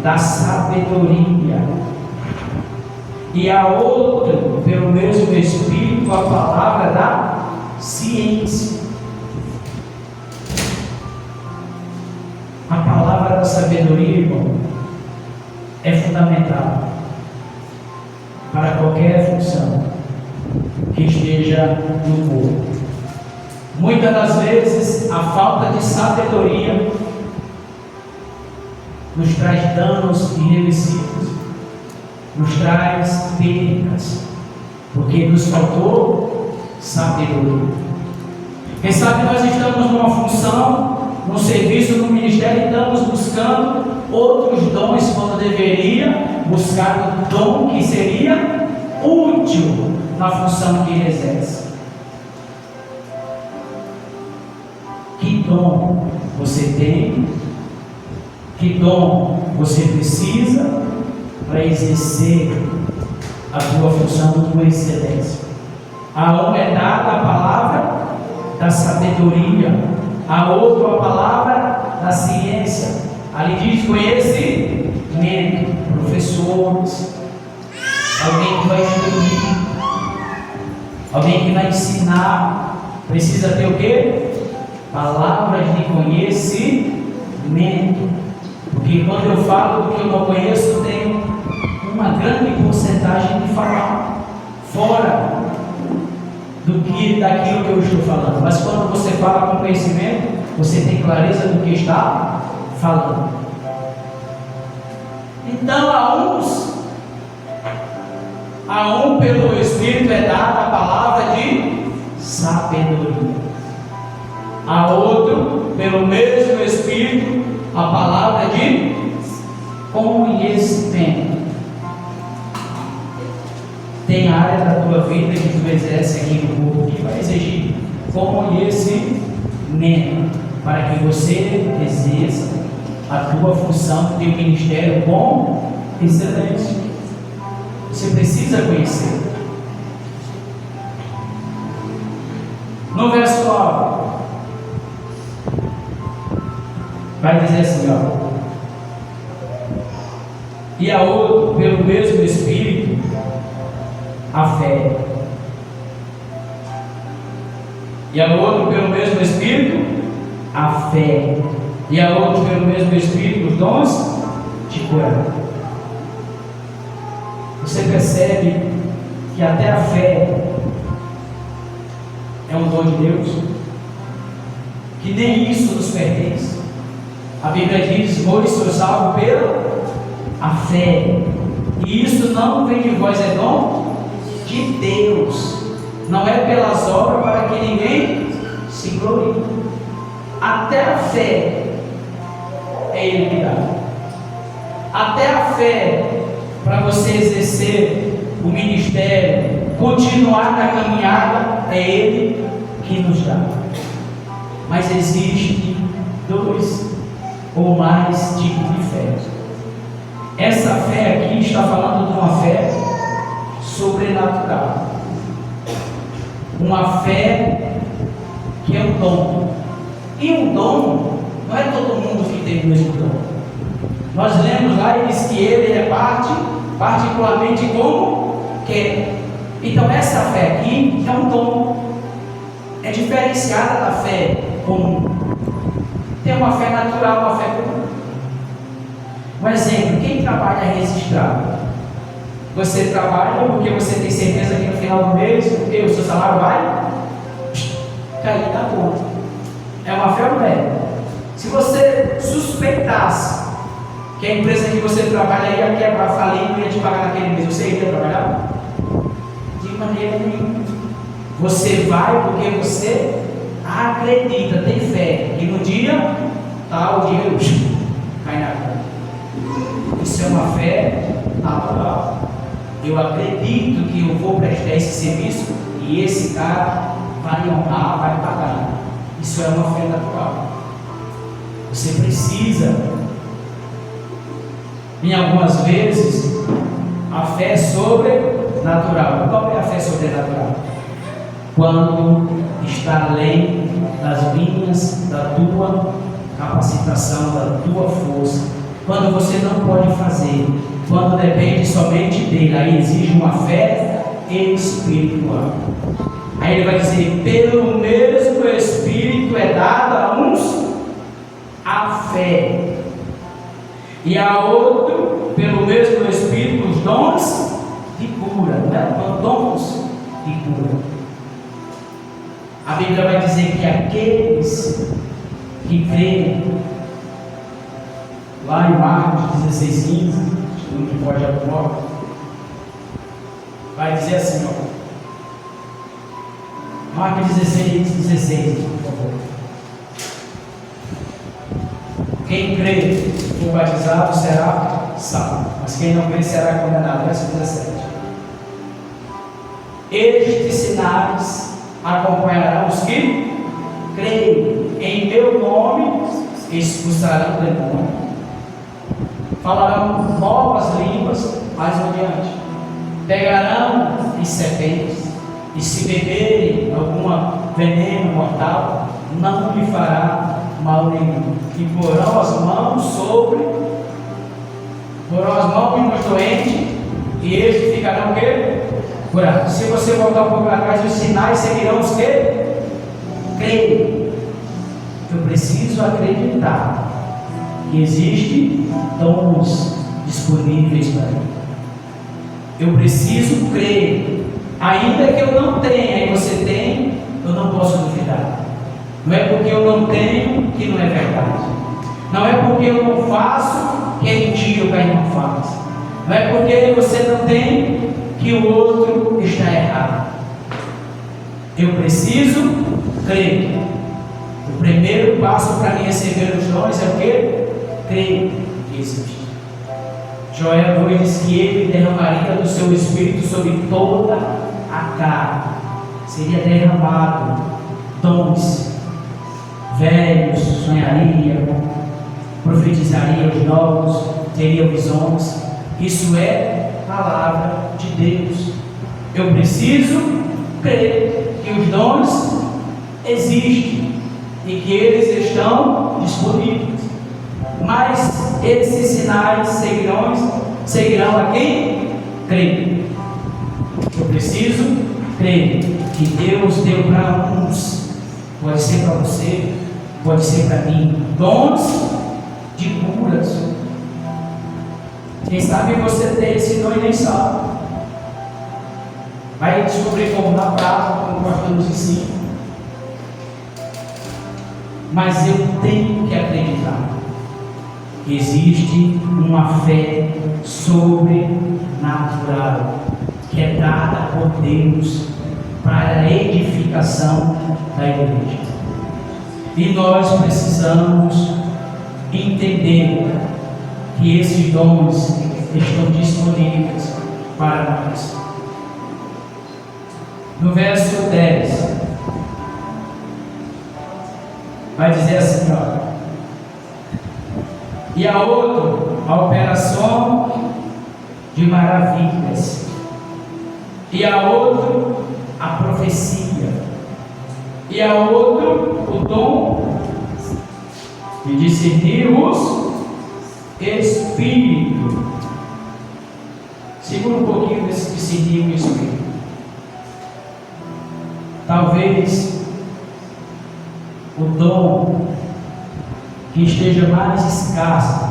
Da sabedoria, e a outro pelo mesmo Espírito a palavra da ciência. A palavra da sabedoria, irmão, é fundamental para qualquer função que esteja no corpo. Muitas das vezes a falta de sabedoria nos traz danos irreversíveis, nos traz percas, porque nos faltou sabedoria. Quem sabe nós estamos numa função, num serviço, no ministério, e estamos buscando outros dons quando deveria buscar o dom que seria útil na função que ele exerce. Que dom você tem? Que dom você precisa para exercer a tua função com excelência? A um é dada a palavra da sabedoria, a outro a palavra da ciência. Ali diz conhecimento, professores, alguém que vai instruir, alguém que vai ensinar Precisa ter o quê? Palavras de conhecimento. Porque quando eu falo do que eu não conheço, eu tenho uma grande porcentagem de falar fora daquilo que eu estou falando. Mas quando você fala com conhecimento, você tem clareza do que está falando. Então a um pelo Espírito é dada a palavra de sabedoria, a outro pelo mesmo Espírito a palavra de conhecimento. Tem área da tua vida que tu exerce aqui no corpo que vai exigir conhecimento para que você exerça a tua função de ministério com excelência. Você precisa conhecer. No verso 9 vai dizer assim, ó: e a outro pelo mesmo Espírito a fé, e a outro pelo mesmo Espírito a fé, e a outro pelo mesmo Espírito os dons de cura. Você percebe que até a fé é um dom de Deus, que nem isso nos pertence. A Bíblia diz: hoje sou salvo pela a fé, e isso não vem de vós, é dom de Deus, não é pelas obras para que ninguém se glorie. Até a fé é Ele que dá. Até a fé para você exercer o ministério, continuar na caminhada, é Ele que nos dá. Mas existe dois ou mais tipos de fé. Essa fé aqui está falando de uma fé sobrenatural, uma fé que é um dom. E um dom não é todo mundo que tem o mesmo dom. Nós lemos lá e diz que ele é particularmente como quer. Então essa fé aqui é um dom, é diferenciada da fé comum. Tem uma fé natural, uma fé comum. Um exemplo: quem trabalha registrado? Você trabalha porque você tem certeza que no final do mês o seu salário vai cair na conta. É uma fé ou não é? Se você suspeitasse que a empresa que você trabalha ia quebrar, falir, não ia te pagar naquele mês, você iria trabalhar? De maneira nenhuma. Você vai porque você acredita, tem fé, que no dia o dinheiro cai na conta. Isso é uma fé natural. Eu acredito que eu vou prestar esse serviço e esse cara vai honrar, vai pagar. Isso é uma fé natural. Você precisa, em algumas vezes, a fé sobrenatural. Qual é a fé sobrenatural? Quando está além das linhas da tua capacitação, da tua força, quando você não pode fazer, quando depende somente dele, aí exige uma fé espiritual. Aí ele vai dizer: pelo mesmo Espírito é dado a uns a fé, e a outro pelo mesmo Espírito os dons de cura, né? Dons de cura. A Bíblia vai dizer que aqueles que creem, lá em Marcos 16:15, um que pode abrir, vai dizer assim, ó, Marcos 16, por favor: quem crê e for batizado será salvo, mas quem não crê será condenado. Verso 17: estes sinais acompanharão os que creem, em meu nome expulsarão demônio, falarão novas línguas, mais adiante, pegarão em serpentes, e se beberem algum veneno mortal, não lhe fará mal nenhum, e porão as mãos nos doentes, e eles ficarão o quê? Curados. Se você voltar um pouco atrás, os sinais seguirão os quê? crer. Eu preciso acreditar que existem dons disponíveis para mim. Eu preciso crer, ainda que eu não tenha e você tem, eu não posso duvidar. Não é porque eu não tenho que não é verdade. Não é porque eu não faço que é mentira o que eu não faço. Não é porque você não tem que o outro está errado. Eu preciso crer. O primeiro passo para mim receber os dons é o quê? Crer que existe. Joel 2 diz que ele derramaria do seu espírito sobre toda a carne. Seria derramado dons. Velhos sonharia, profetizaria os novos, teria visões. Isso é palavra de Deus. Eu preciso crer que os dons existem e que eles estão disponíveis. Mas esses sinais seguirão a quem crê. Eu preciso crer que Deus deu para uns, pode ser para você, pode ser para mim, dons de curas. Quem sabe você tem esse dom e nem sabe. Vai descobrir como na prática, como o pastor nos ensina. Mas eu tenho que acreditar que existe uma fé sobrenatural que é dada por Deus para a edificação da igreja. E nós precisamos entender que esses dons estão disponíveis para nós. No verso 10, vai dizer assim, ó. E a outro, a operação de maravilhas. E a outro, a profecia. E a outro, o dom de discernir os espíritos. Segura um pouquinho desse discernir o espírito. Talvez o dom que esteja mais escasso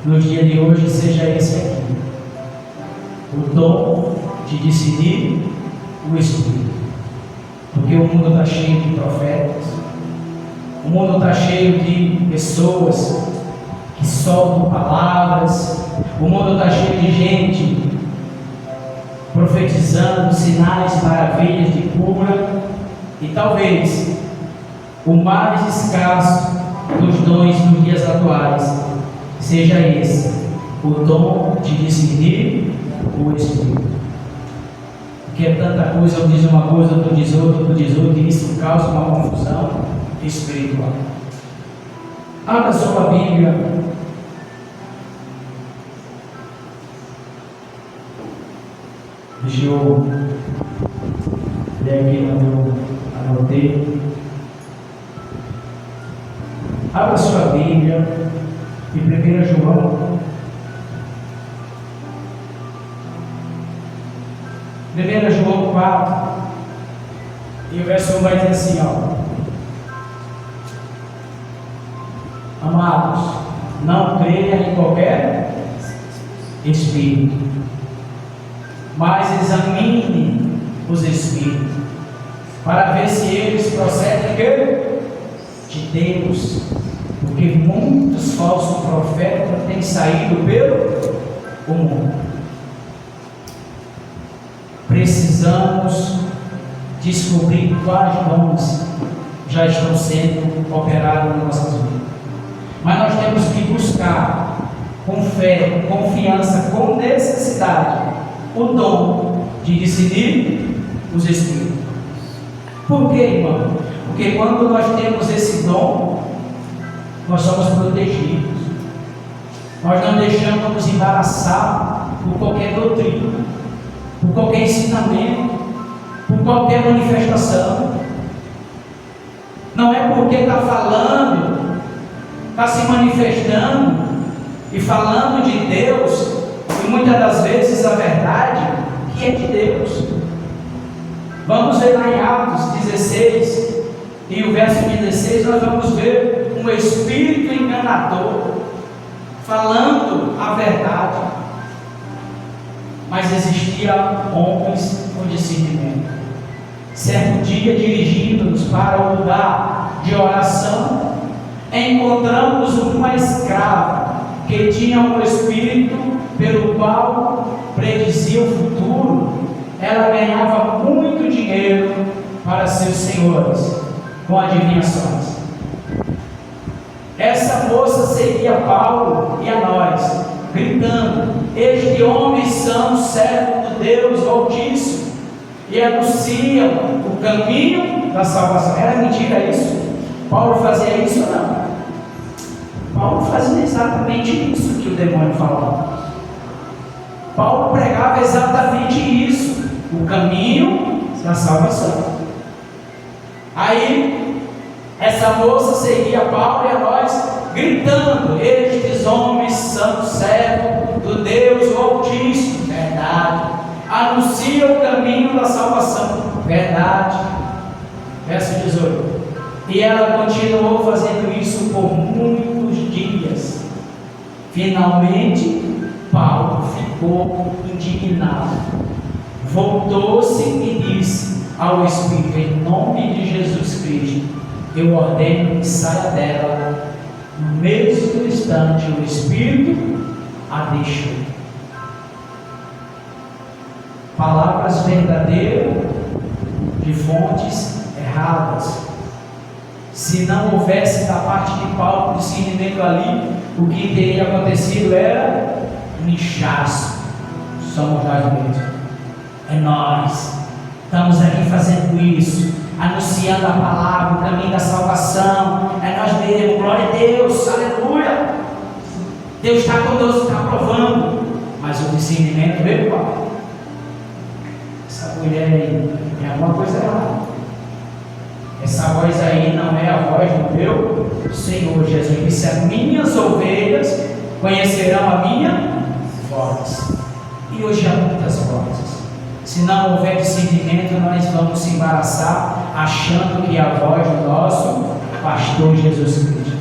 nos dias de hoje seja esse aqui: o dom de discernir o espírito. Porque o mundo está cheio de profetas, o mundo está cheio de pessoas que soltam palavras, o mundo está cheio de gente profetizando sinais, maravilhas de cura. E talvez o mais escasso dos dons nos dias atuais seja esse: o dom de discernir o espírito. Porque é tanta coisa, um diz uma coisa, outro diz outra, e isso causa uma confusão espiritual. Abra sua Bíblia. Deixa eu ler aqui onde eu anotei. Abra sua Bíblia em 1 João. 1 João 4, e o verso 1 vai dizer assim, ó: amados, não creia em qualquer espírito, mas examine os espíritos, para ver se eles procedem de Deus, porque muitos falsos profetas têm saído pelo mundo. Precisamos descobrir quais dons já estão sendo operados nas nossas vidas. Mas nós temos que buscar com fé, com confiança, com necessidade, o dom de discernir os espíritos. Por quê, irmão? Porque quando nós temos esse dom, nós somos protegidos. Nós não deixamos nos embaraçar por qualquer doutrina, por qualquer ensinamento, por qualquer manifestação. Não é porque está falando, está se manifestando e falando de Deus, e muitas das vezes a verdade que é de Deus. Vamos ver lá em Atos 16, E o verso 16 nós vamos ver um espírito enganador falando a verdade, mas existia homens com discernimento. Certo dia, dirigindo-nos para o lugar de oração, encontramos uma escrava que tinha um espírito pelo qual predizia o futuro. Ela ganhava muito dinheiro para seus senhores com adivinhações. Essa moça seguia Paulo e a nós, gritando: este homem são servos do Deus Altíssimo e anunciam o caminho da salvação. Era mentira isso? Paulo fazia isso ou não? Paulo fazia exatamente isso que o demônio falava. Paulo pregava exatamente isso, o caminho da salvação. Aí, essa moça seguia Paulo e a nós, gritando: estes homens são servos do Deus Altíssimo. Verdade. Anuncia o caminho da salvação. Verdade. Verso 18. E ela continuou fazendo isso por muitos dias. Finalmente, Paulo ficou indignado. Voltou-se e disse ao Espírito: em nome de Jesus Cristo, eu ordeno que saia dela. No mesmo instante, o Espírito a deixou. Palavras verdadeiras de fontes erradas. Se não houvesse da parte de Paulo discernimento ali, o que teria acontecido era um inchaço. Somos nós mesmos. É nós. Estamos aqui fazendo isso, anunciando a palavra, o caminho da salvação. É nós mesmos. Glória a Deus. Aleluia. Deus está conosco, está provando. Mas o discernimento veio, Paulo. Essa mulher aí tem alguma coisa errada. Essa voz aí não é a voz do meu Senhor Jesus. Disse: as minhas ovelhas conhecerão a minha voz. E hoje há muitas vozes. Se não houver discernimento, nós vamos se embaraçar achando que é a voz do nosso pastor Jesus Cristo.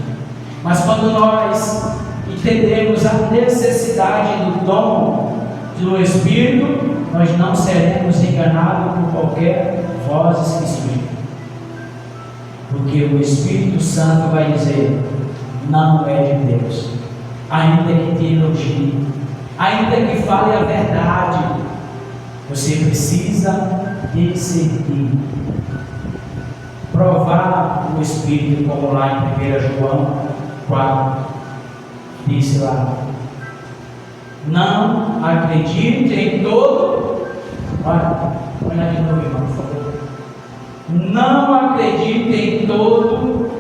Mas quando nós entendemos a necessidade do dom do Espírito, nós não seremos enganados por qualquer voz que surja. Porque o Espírito Santo vai dizer: não é de Deus, ainda que te elogie, ainda que fale a verdade, você precisa discernir, provar o Espírito, como lá em 1 João 4 disse lá: não acredite em todo. Olha de novo, irmão, por favor. Não acredite em todo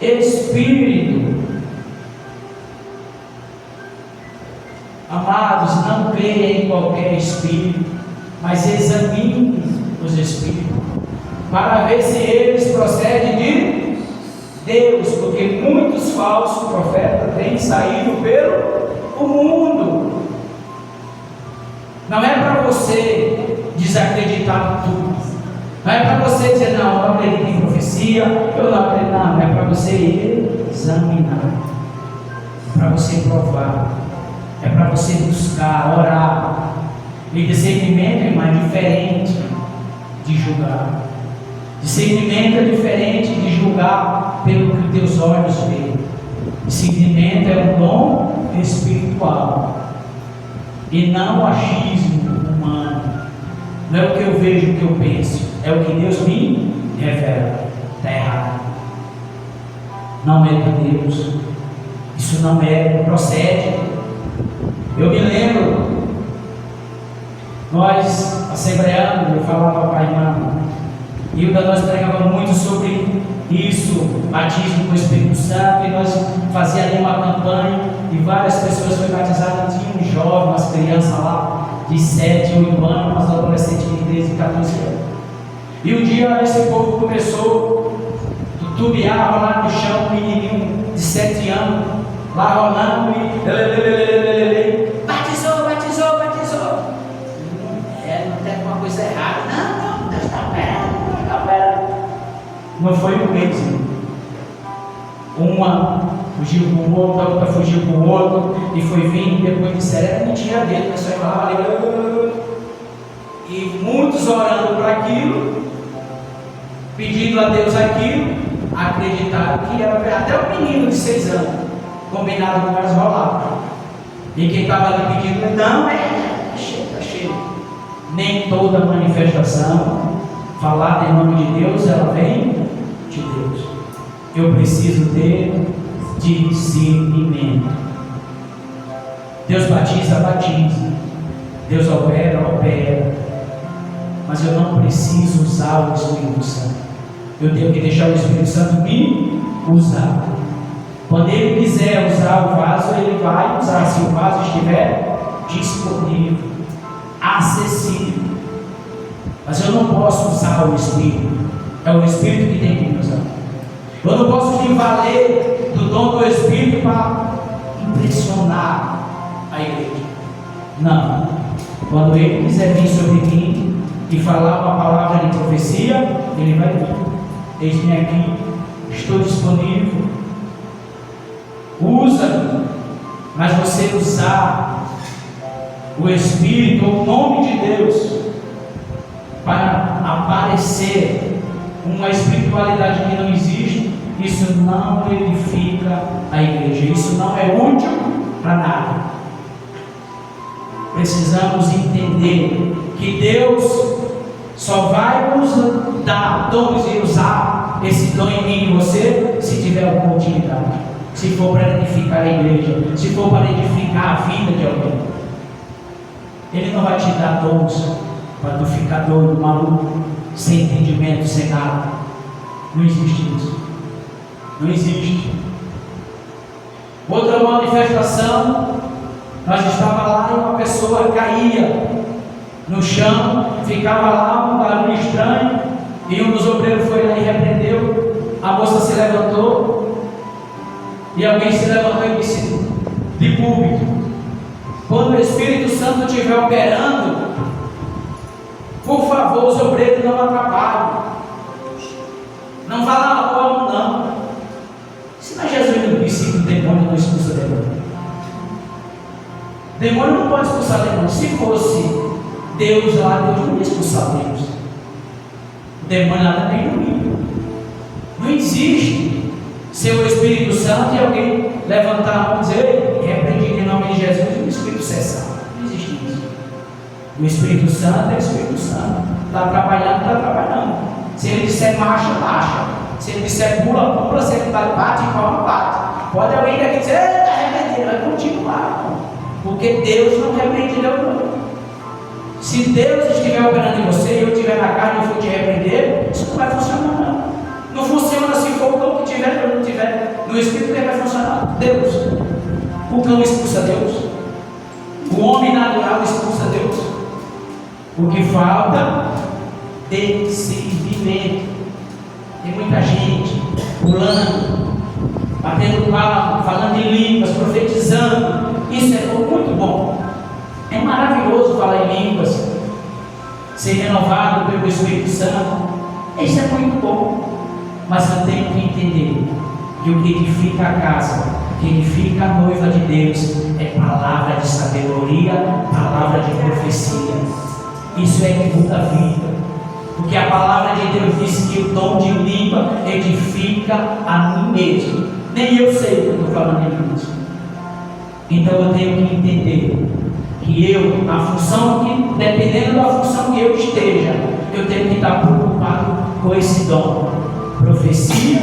espírito. Amados, não creia em qualquer espírito, mas examine os espíritos para ver se eles procedem de Deus, porque muitos falsos profetas têm saído pelo mundo. Não é para você desacreditar tudo. Não é para você dizer: não, eu não acredito em profecia, eu não acredito. Não, é para você examinar, é para você provar, é para você buscar, orar. E discernimento, irmão, é diferente de julgar. Discernimento é diferente de julgar pelo que teus olhos veem. Discernimento é um dom espiritual e não achismo humano. Não é o que eu vejo, o que eu penso, é o que Deus me revela. Está errado. Não é de Deus. Isso não procede. Eu me lembro, nós, assembleando, eu falava para a irmã Hilda, nós pregávamos muito sobre isso, batismo com o Espírito Santo, e nós fazíamos ali uma campanha, e várias pessoas foram batizadas. Tinha um jovem, umas crianças lá, de 7, 8 anos, umas adolescentes de 13, 14 anos. E um dia esse povo começou a tutubiar, rolar no chão, um menininho de 7 anos, lá rolando, e batizou. Não tem alguma coisa errada. Não, Deus está operando. Não foi o Uma fugiu com o outro, a outra fugiu com o outro, e foi vindo, depois disseram, era mentira dele, começou a falar, e muitos orando por aquilo, pedindo a Deus aquilo, acreditaram que era até o menino de 6 anos, combinado com mais rolado. E quem estava ali pedindo, não, está cheio. Nem toda manifestação falada em nome de Deus, ela vem de Deus. Eu preciso ter discernimento. Deus batiza, batiza. Deus opera, opera. Mas eu não preciso usar o Espírito Santo. Eu tenho que deixar o Espírito Santo me usar. Quando Ele quiser usar o vaso, Ele vai usar. Se o vaso estiver disponível, acessível. Mas eu não posso usar o Espírito. É o Espírito que tem que me usar. Eu não posso me valer do dom do Espírito para impressionar a igreja. Não. Quando Ele quiser vir sobre mim e falar uma palavra de profecia, Ele vai vir. Eis-me aqui, estou disponível. Usa-me. Mas você usar o Espírito, o nome de Deus, para aparecer uma espiritualidade que não existe, isso não edifica a igreja, isso não é útil para nada. Precisamos entender que Deus só vai nos dar dons e usar esse dom em mim e você se tiver alguma utilidade, se for para edificar a igreja, se for para edificar a vida de alguém. Ele não vai te dar dons para tu ficar doido, maluco, sem entendimento, sem nada. Não existe isso. Não existe. Outra manifestação, nós estávamos lá e uma pessoa caía no chão, ficava lá um barulho estranho, e um dos obreiros foi lá e repreendeu. A moça se levantou, e alguém se levantou e disse de público: quando o Espírito Santo estiver operando, por favor, os obreiros não atrapalhem. Não vá lá na porta, não. Se não é Jesus não disse que o demônio não expulsa demônio. Demônio não pode expulsar demônio. Se fosse Deus lá, Deus não ia expulsar Deus. O demônio lá também não ia. Não existe ser o Espírito Santo e alguém levantar a mão e dizer: repreendi em nome de Jesus e o Espírito cessar. Não existe isso. O Espírito Santo é o Espírito Santo. Está trabalhando, está trabalhando. Se ele disser marcha, marcha. Se ele disser pula, pula. Se ele bate, palma, bate. Pode alguém daqui dizer: está repreendendo, vai continuar. Porque Deus não repreende não. Se Deus estiver operando em você e eu estiver na carne e eu for te repreender, isso não vai funcionar não. Não funciona se for o cão que tiver ou não tiver. No Espírito que vai funcionar Deus. O cão expulsa Deus. O homem natural expulsa Deus. O que falta? Discernimento. Tem muita gente pulando, batendo palma, falando em línguas, profetizando. Isso é muito bom. É maravilhoso falar em línguas, ser renovado pelo Espírito Santo. Isso é muito bom. Mas eu tenho que entender que o que edifica a casa, o que edifica a noiva de Deus, é palavra de sabedoria, palavra de profecia. Isso é que muda a vida. Porque a palavra de Deus diz que o dom de língua edifica a mim mesmo. Nem eu sei o que eu estou falando em línguas. Então eu tenho que entender que eu, a função que, dependendo da função que eu esteja, eu tenho que estar preocupado com esse dom. Profecia,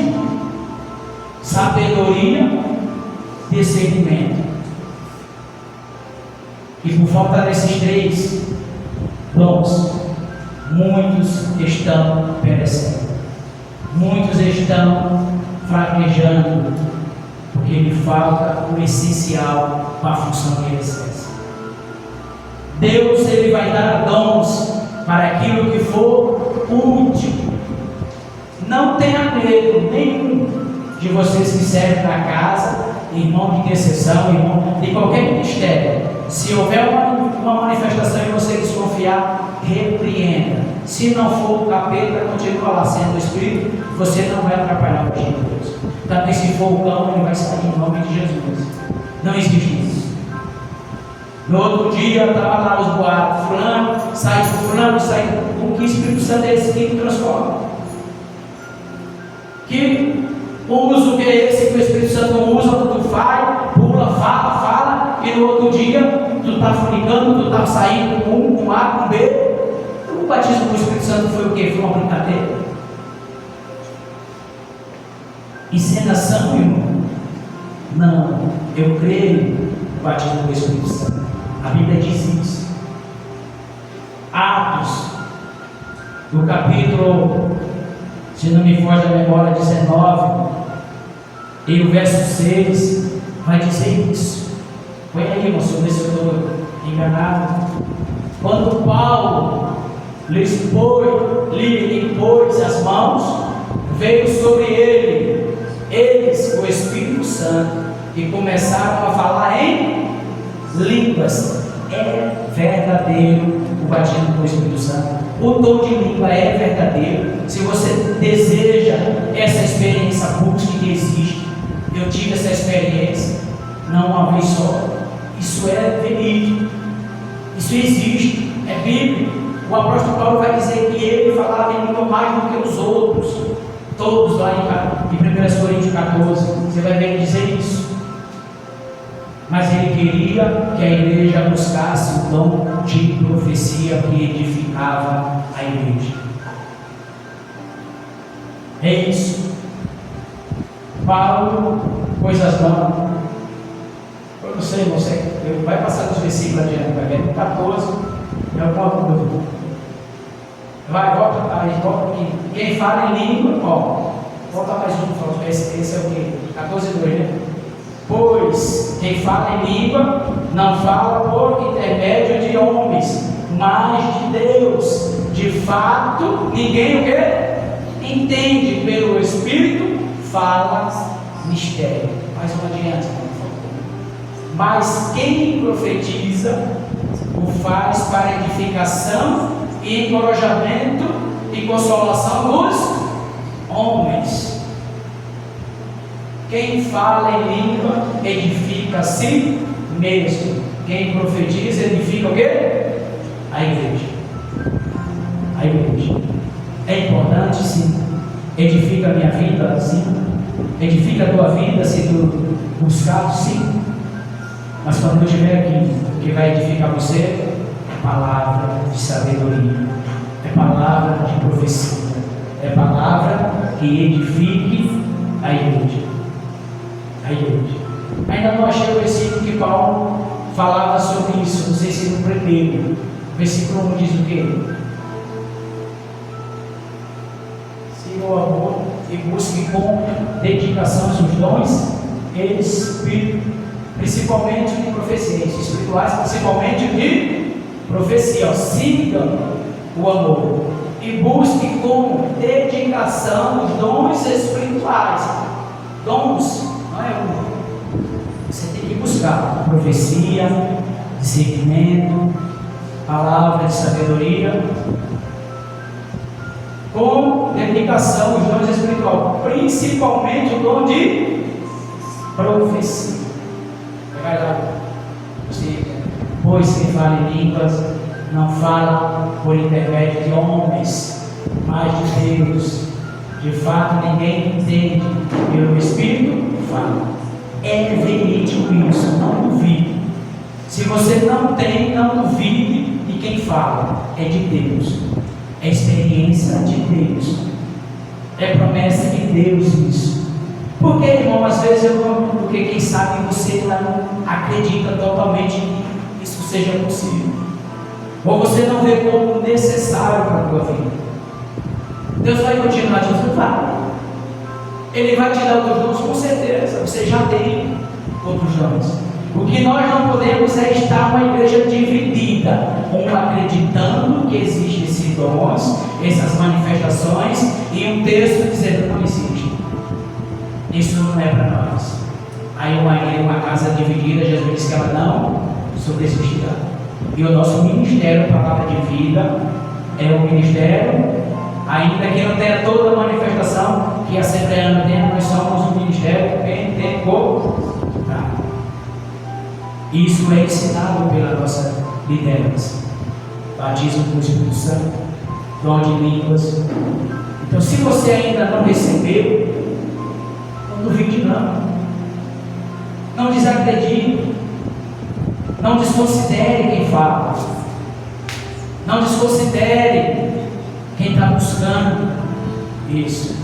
sabedoria, discernimento. E por falta desses 3 dons, muitos estão perecendo. Muitos estão fraquejando, porque lhe falta o essencial para a função que ele exerce. Deus, ele vai dar dons para aquilo que for útil. Não tenha medo nenhum de vocês que servem na casa, irmão de intercessão, irmão de qualquer ministério. Se houver uma manifestação e você desconfiar, repreenda. Se não for o capeta, continua lá sendo o Espírito, você não vai atrapalhar o agir de Deus. Também se for o cão, ele vai sair em nome de Jesus. Não existe isso. No outro dia, estava lá os boatos, fulano, sai, o que o Espírito Santo é esse que transforma. Que uso que é esse que o Espírito Santo usa, tu faz, pula, fala, e no outro dia, tu está fornicando, tu está saindo com A, com B. O batismo do Espírito Santo foi o quê? Foi uma brincadeira? Encenação, irmão? Não, eu creio no batismo do Espírito Santo. A Bíblia diz isso. Atos, no capítulo, se não me foge a memória, 19, e o verso 6, vai dizer isso. Põe aí, irmão, sobre se eu estou enganado. Quando Paulo lhes impôs as mãos, veio sobre eles o Espírito Santo, e começaram a falar em línguas. É verdadeiro o batismo do Espírito Santo. O dom de língua é verdadeiro. Se você deseja essa experiência, busque que existe. Eu tive essa experiência, não uma vez só. Isso é verídico. Isso existe, é bíblico. O apóstolo Paulo vai dizer que ele falava em língua mais do que os outros. Todos lá em 1 Coríntios 14. Você vai ver ele dizer isso. Mas ele queria que a igreja buscasse o dom de profecia que edificava a igreja. É isso. Paulo pôs as mãos. Eu não sei, você vai passar os versículos adiante, vai ver. 14 é alguma coisa. Vai, volta aqui. Quem fala em língua, volta mais um. Esse é o que? 14:2, né? Pois quem fala em língua não fala por intermédio de homens, mas de Deus. De fato, ninguém o quê? Entende pelo Espírito, fala mistério. Mais um adiante, por favor. Mas quem profetiza o faz para edificação e encorajamento e consolação dos homens. Quem fala em língua edifica a si mesmo. Quem profetiza edifica o quê? A igreja. A igreja. É importante, sim. Edifica a minha vida, sim. Edifica a tua vida, se tu buscar, sim. Mas quando eu estiver aqui, o que vai edificar você é palavra de sabedoria, é palavra de profecia, é palavra que edifique a igreja. A igreja. Ainda não achei o versículo que Paulo falava sobre isso. Não sei se no primeiro. O versículo 1 diz o quê? Siga o amor e busque com dedicação os dons espírito, principalmente de profecias espirituais, principalmente de profecia. Sigam o amor e busque com dedicação os dons espirituais. Dons não é um. Você tem que buscar profecia, discernimento, palavra de sabedoria, com dedicação os dons espirituais, principalmente o dom de profecia. Vai lá. Pois quem fala em línguas não fala por intermédio de homens, mas de Deus. De fato, ninguém entende, pelo Espírito fala. É verídico isso, não duvide. Se você não tem, não duvide de quem fala. É de Deus, é experiência de Deus, é promessa de Deus isso. Porque, irmão, às vezes eu não, porque quem sabe você não acredita totalmente que isso seja possível, ou você não vê como necessário para a tua vida. Deus vai continuar te ajudar. Ele vai te dar outros dons, com certeza. Você já tem outros dons. O que nós não podemos é estar uma igreja dividida, acreditando que existem esses dons, essas manifestações, e um texto dizendo que não existe. Isso não é para nós. Aí uma casa dividida, Jesus disse que ela não sobreexistirá. E o nosso ministério, Palavra de Vida, é um ministério, ainda que não tenha toda a manifestação que a Assembleia tem, nós somos um ministério pentecostal. Isso é ensinado pela nossa liderança. Batismo com o Espírito Santo, dom de línguas. Então, se você ainda não recebeu, não duvide não. Não desacredite. Não desconsidere quem fala. Não desconsidere quem está buscando isso.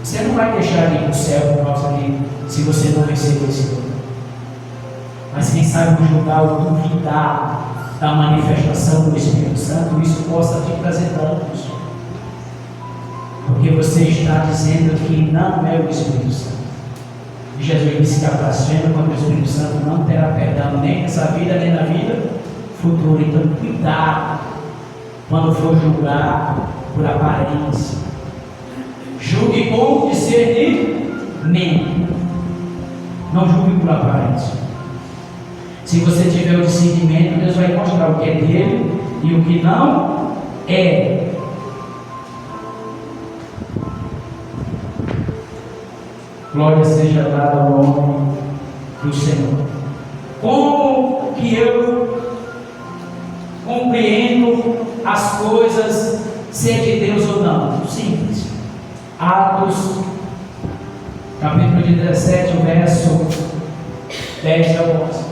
Você não vai deixar de ir para o céu por causa de se você não receber esse dom. Mas quem sabe julgar ou duvidar da manifestação do Espírito Santo, isso possa te trazer danos. Porque você está dizendo que não é o Espírito Santo. E Jesus disse que a blasfêmia contra o Espírito Santo não terá perdão nem nessa vida, nem na vida futura. Então, cuidado quando for julgar por aparência. Julgue com discernimento. Não julgue por aparência. Se você tiver o discernimento, Deus vai mostrar o que é dele e o que não é. Glória seja dada ao nome do Senhor. Como que eu compreendo as coisas, se é de Deus ou não? Simples. Atos, capítulo 17, verso 10 a 11.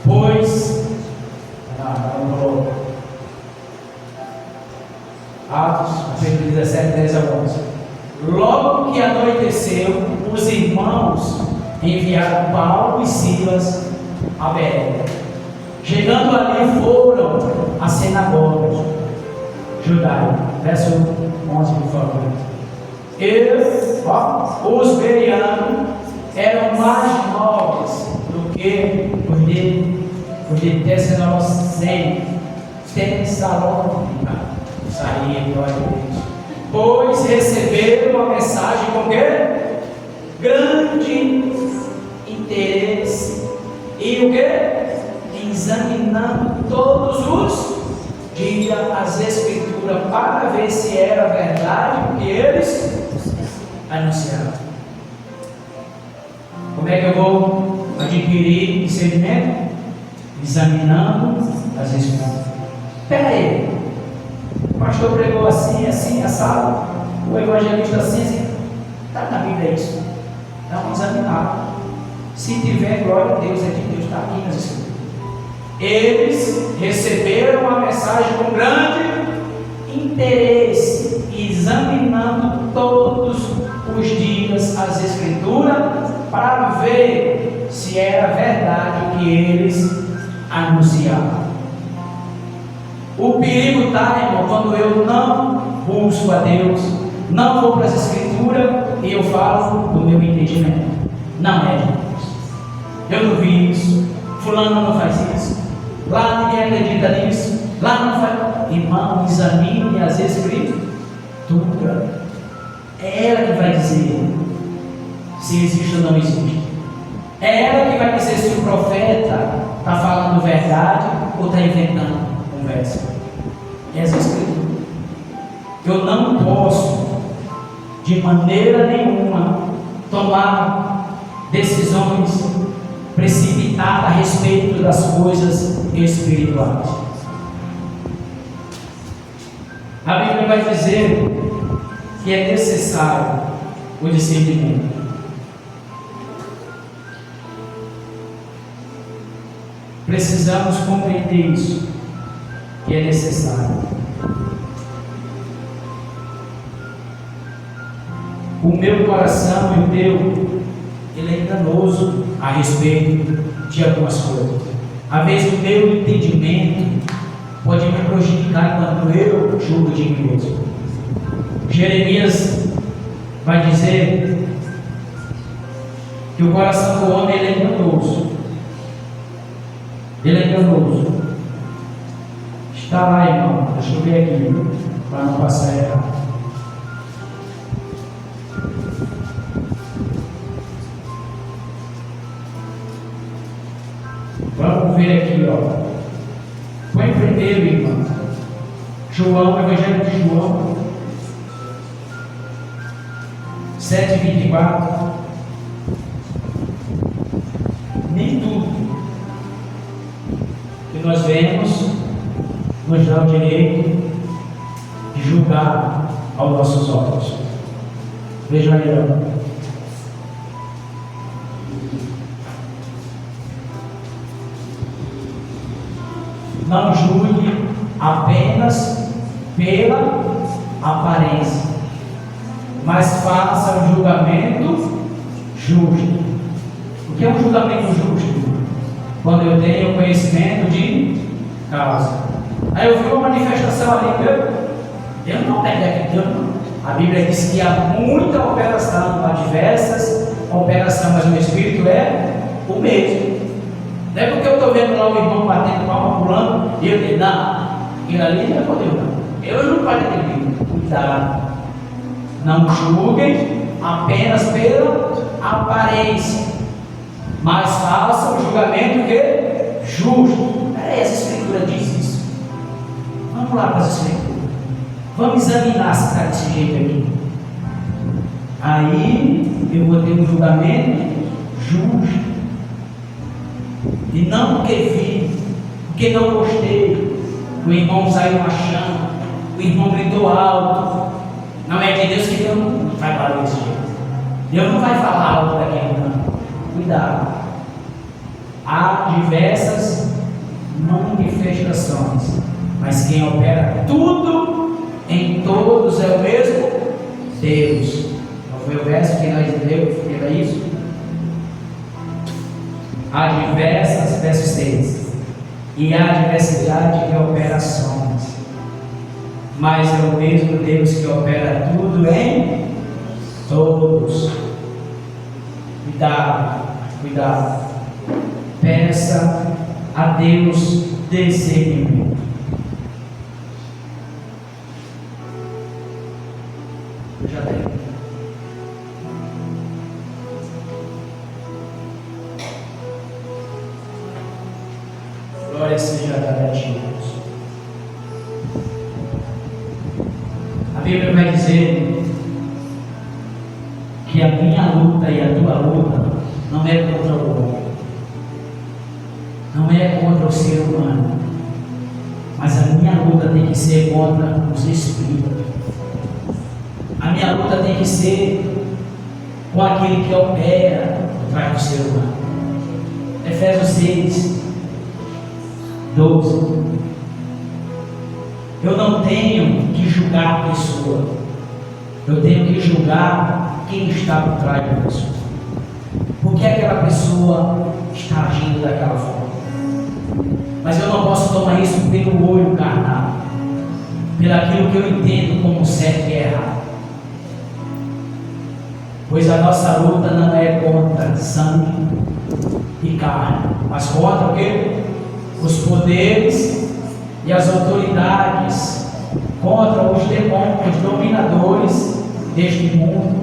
Pois, Atos, capítulo 17, 10 a 11. Logo que anoiteceu, os irmãos enviaram Paulo e Silas a Bereia. Chegando ali, foram à sinagoga judaica. Verso 11, por favor. Os bereanos eram mais nobres do que os de Tessalônica. Saía, glória a Deus. Pois receberam a mensagem com quê? Grande interesse. E o quê? Examinando todos os dias as Escrituras para ver se era verdade o que eles anunciavam. Como é que eu vou adquirir discernimento? Examinando as Escrituras. Espera aí, o pastor pregou assim, assim, assado, o evangelista assim, está na Bíblia isso. Então, examinar. Se tiver, glória a Deus, é de Deus, está aqui nas Escrituras. Eles receberam a mensagem com grande interesse, examinando todos os dias as Escrituras para ver se era verdade o que eles anunciavam. O perigo está, irmão, quando eu não busco a Deus, não vou para as Escrituras e eu falo do meu entendimento. Não é de Deus. Eu não vi isso. Fulano não faz isso. Lá ninguém acredita nisso. Lá não faz. Irmão, examine as Escrituras. É ela que vai dizer se existe ou não existe. É ela que vai dizer se o profeta está falando verdade ou está inventando conversa. É as Escrituras. Eu não posso, de maneira nenhuma, tomar decisões precipitadas a respeito das coisas espirituais. A Bíblia vai dizer que é necessário o discernimento. Precisamos compreender isso, que é necessário. O meu coração e o teu, ele é enganoso a respeito de algumas coisas. Às vezes o meu entendimento pode me prejudicar quando eu julgo de mim mesmo. Jeremias vai dizer que o coração do homem ele é enganoso. Ele é enganoso. Está lá, irmão. Deixa eu ver aqui, para não passar errado. vamos ver aqui, ó. Põe primeiro, irmão. João, Evangelho de João 7:24. Nem tudo que nós vemos nos dá o direito de julgar aos nossos olhos. Veja aí, ó. Não julgue apenas pela aparência, mas faça um julgamento justo. O que é um julgamento justo? Quando eu tenho conhecimento de causa. Aí eu vi uma manifestação ali, Deus não pega aqui, Deus não. A Bíblia diz que há muita operação, há diversas operações, mas o Espírito é o mesmo. Não é porque eu estou vendo lá o irmão batendo palma pulando e eu digo, não, aquilo ali não é poder, não. Eu não paro aquele. Cuidado. Não julguem apenas pela aparência, mas façam o julgamento que justo. Essa escritura diz isso. Vamos lá para as escrituras. Vamos examinar se está desse jeito aqui. Aí eu vou ter um julgamento justo. E não porque vi, porque não gostei. O irmão saiu machando, o irmão gritou alto. Não é de Deus que Deus não vai falar desse jeito. Deus não vai falar alto daquele não. Cuidado. Há diversas manifestações, mas quem opera tudo em todos é o mesmo Deus. Não foi o verso que nós lemos? Era isso? Há diversas, verso 6, e há diversidade de operações, mas é o mesmo Deus que opera tudo em todos. Cuidado, cuidado. Peça a Deus discernimento. Eu já tenho. Glória seja dada a Deus. A Bíblia vai dizer que a minha luta e a tua luta não é contra o homem, não é contra o ser humano, mas a minha luta tem que ser contra os espíritos. A minha luta tem que ser com aquele que opera por trás do ser humano. Efésios 6, 12. Eu não tenho que julgar a pessoa, eu tenho que julgar quem está por trás da pessoa. Por que aquela pessoa está agindo daquela forma? Mas eu não posso tomar isso pelo olho carnal, pelo aquilo que eu entendo como certo e errado. Pois a nossa luta não é contra sangue e carne, mas contra o quê? Os poderes e as autoridades, contra os demônios, os dominadores deste mundo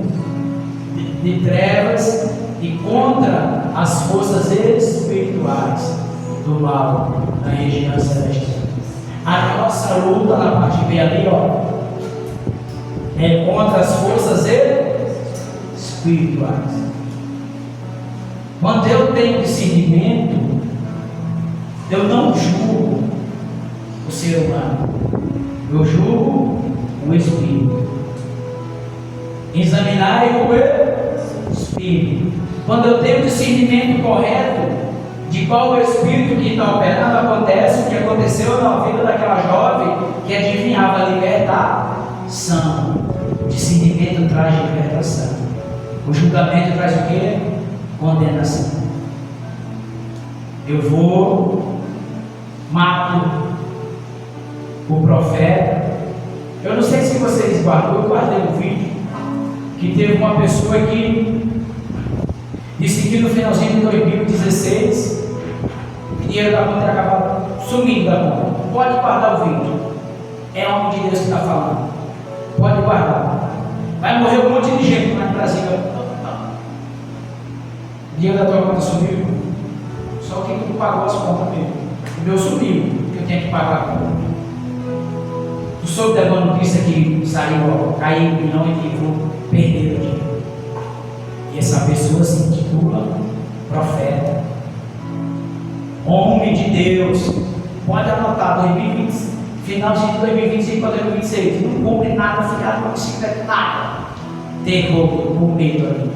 de trevas e contra as forças espirituais do mal na região celestial. A nossa luta na parte B ali, ó, é contra as forças espirituais. Quando eu tenho discernimento, eu não julgo o ser humano, eu julgo o Espírito. Examinai o Espírito. Quando eu tenho o discernimento correto de qual o Espírito que está operando, acontece o que aconteceu na vida daquela jovem que adivinhava a libertação. O discernimento traz libertação. O julgamento traz o quê? Condenação. Eu vou, mato o profeta. Eu não sei se vocês guardam, eu guardei um vídeo que teve uma pessoa que disse que no finalzinho de 2016 o dinheiro da conta ia acabar sumindo da conta. Pode guardar o vídeo, é o homem de Deus que está falando, pode guardar. Vai morrer um monte de gente lá no Brasil. O dinheiro da tua conta sumiu, só Só que tu pagou as contas mesmo. O meu subiu, que eu tenho que pagar a conta. Tu soube da boa notícia que saiu, ó, caiu 1 milhão e vou perder o dinheiro. E essa pessoa se intitula profeta, homem de Deus. Pode anotar 2020, finalzinho de 2025 para 2026. Não cumpre nada, ficar com bicicleta, nada. Terror, com medo ali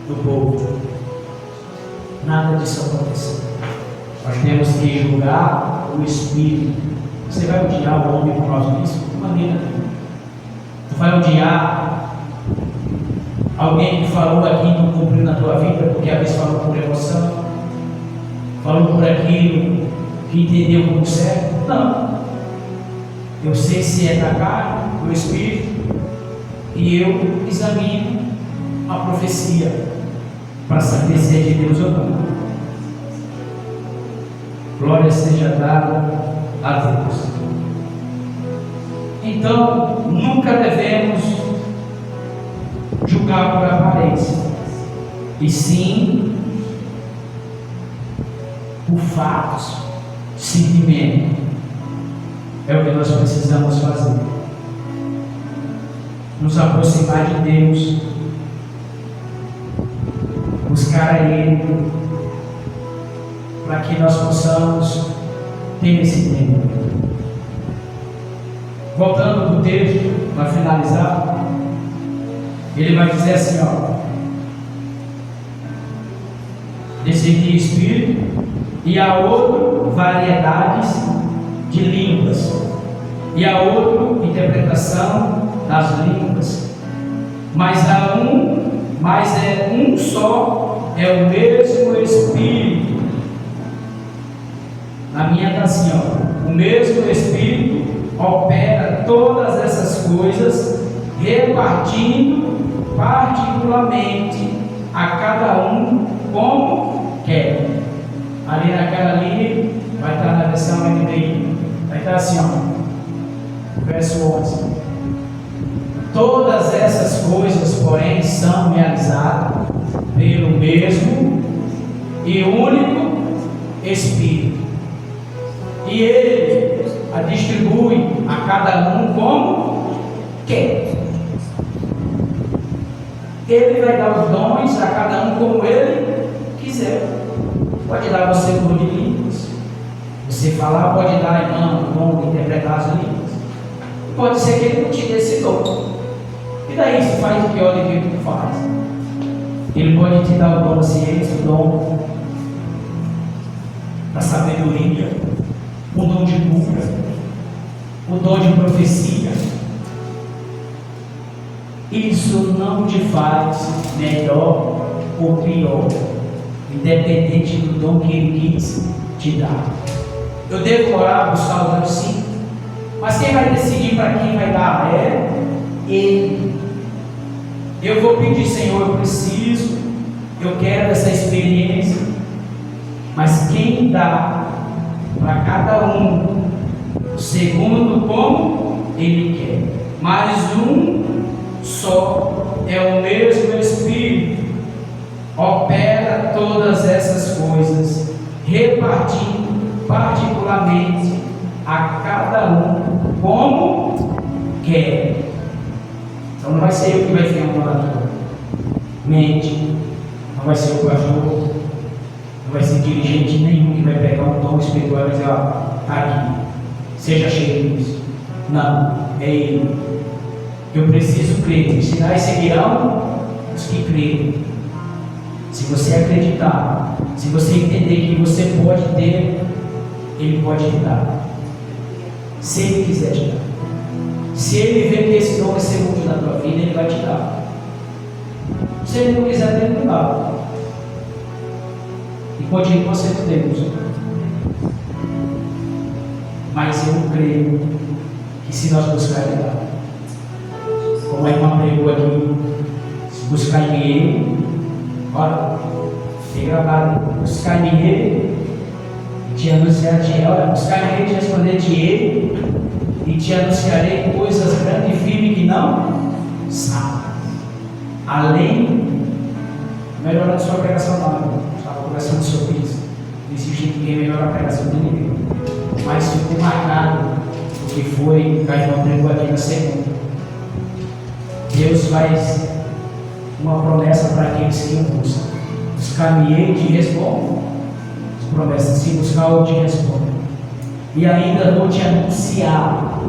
do povo. Nada disso aconteceu. Nós temos que julgar o Espírito. Você vai odiar o homem por causa disso? De maneira nenhuma. Tu vai odiar alguém que falou aqui e não cumpriu na tua vida, porque às vezes falou por emoção, falou por aquilo que entendeu como certo? Não. Eu sei se é da carne, do Espírito, e eu examino a profecia para saber se é de Deus ou não. Glória seja dada a Deus. Então, nunca devemos julgar por aparência, e sim por fatos, sentimento. É o que nós precisamos fazer. Nos aproximar de Deus, buscar a Ele, para que nós possamos ter esse tempo. Voltando para o texto, para finalizar, ele vai dizer assim, ó: discernir espírito, e há outro variedades de línguas, e há outro interpretação das línguas, mas é um só, é o mesmo Espírito. Na minha está assim, ó: o mesmo Espírito opera todas essas coisas, repartindo particularmente a cada um como quer. Ali naquela linha vai estar na versão NVI, vai estar assim, ó, verso 11: todas essas coisas, porém, são realizadas pelo mesmo e único Espírito, e Ele a distribui a cada um como quer. Ele vai dar os dons a cada um como Ele quiser. Pode dar você o dom de línguas, você falar, pode dar, irmão, o dom de interpretar as línguas. Pode ser que Ele não te dê esse dom. E daí, se faz o pior do que tu faz? Ele pode te dar o dom da ciência, o dom da sabedoria, o dom de cura, o dom de profecia. Isso não te faz melhor ou pior, independente do dom que Ele quis te dar. Eu devo orar, buscar o dom, sim, mas quem vai decidir para quem vai dar é Ele. Eu vou pedir: Senhor, eu preciso, eu quero essa experiência, mas quem dá para cada um, segundo como Ele quer, mas um só, é o mesmo Espírito, opera todas essas coisas, repartindo particularmente a cada um como quer. Então não vai ser eu que vai ficar falando mente, não vai ser o pastor, não vai ser dirigente nenhum que vai pegar um dom espiritual e dizer: ó, está aqui, seja cheio disso. Não, é Ele. Eu preciso crer. Os sinais seguirão os que creem. Se você acreditar, se você entender que você pode ter, Ele pode te dar. Se Ele quiser te dar. Se Ele ver que esse dom vai ser útil na tua vida, Ele vai te dar. Se Ele não quiser, Ele não dá. E continua sendo Deus. Mas eu creio que se nós buscarmos Ele, como a irmã pregou aqui, se buscar em Ele, olha, tem gravado: buscar em Ele, te anunciar-te, olha, buscar em Ele, te responder-te Ele, e te anunciarei coisas grandes e firmes que não sabes. Além, melhorando sua pregação, não, estava conversando sobre isso. Não existe ninguém melhor para pregar sobre ninguém. Mas ficou marcado o que foi que a irmã pregou aqui na segunda. Deus faz uma promessa para aqueles que o buscam. Buscar-me-ei e te respondo. As promessas, se buscar, eu te respondo. E ainda vou te anunciar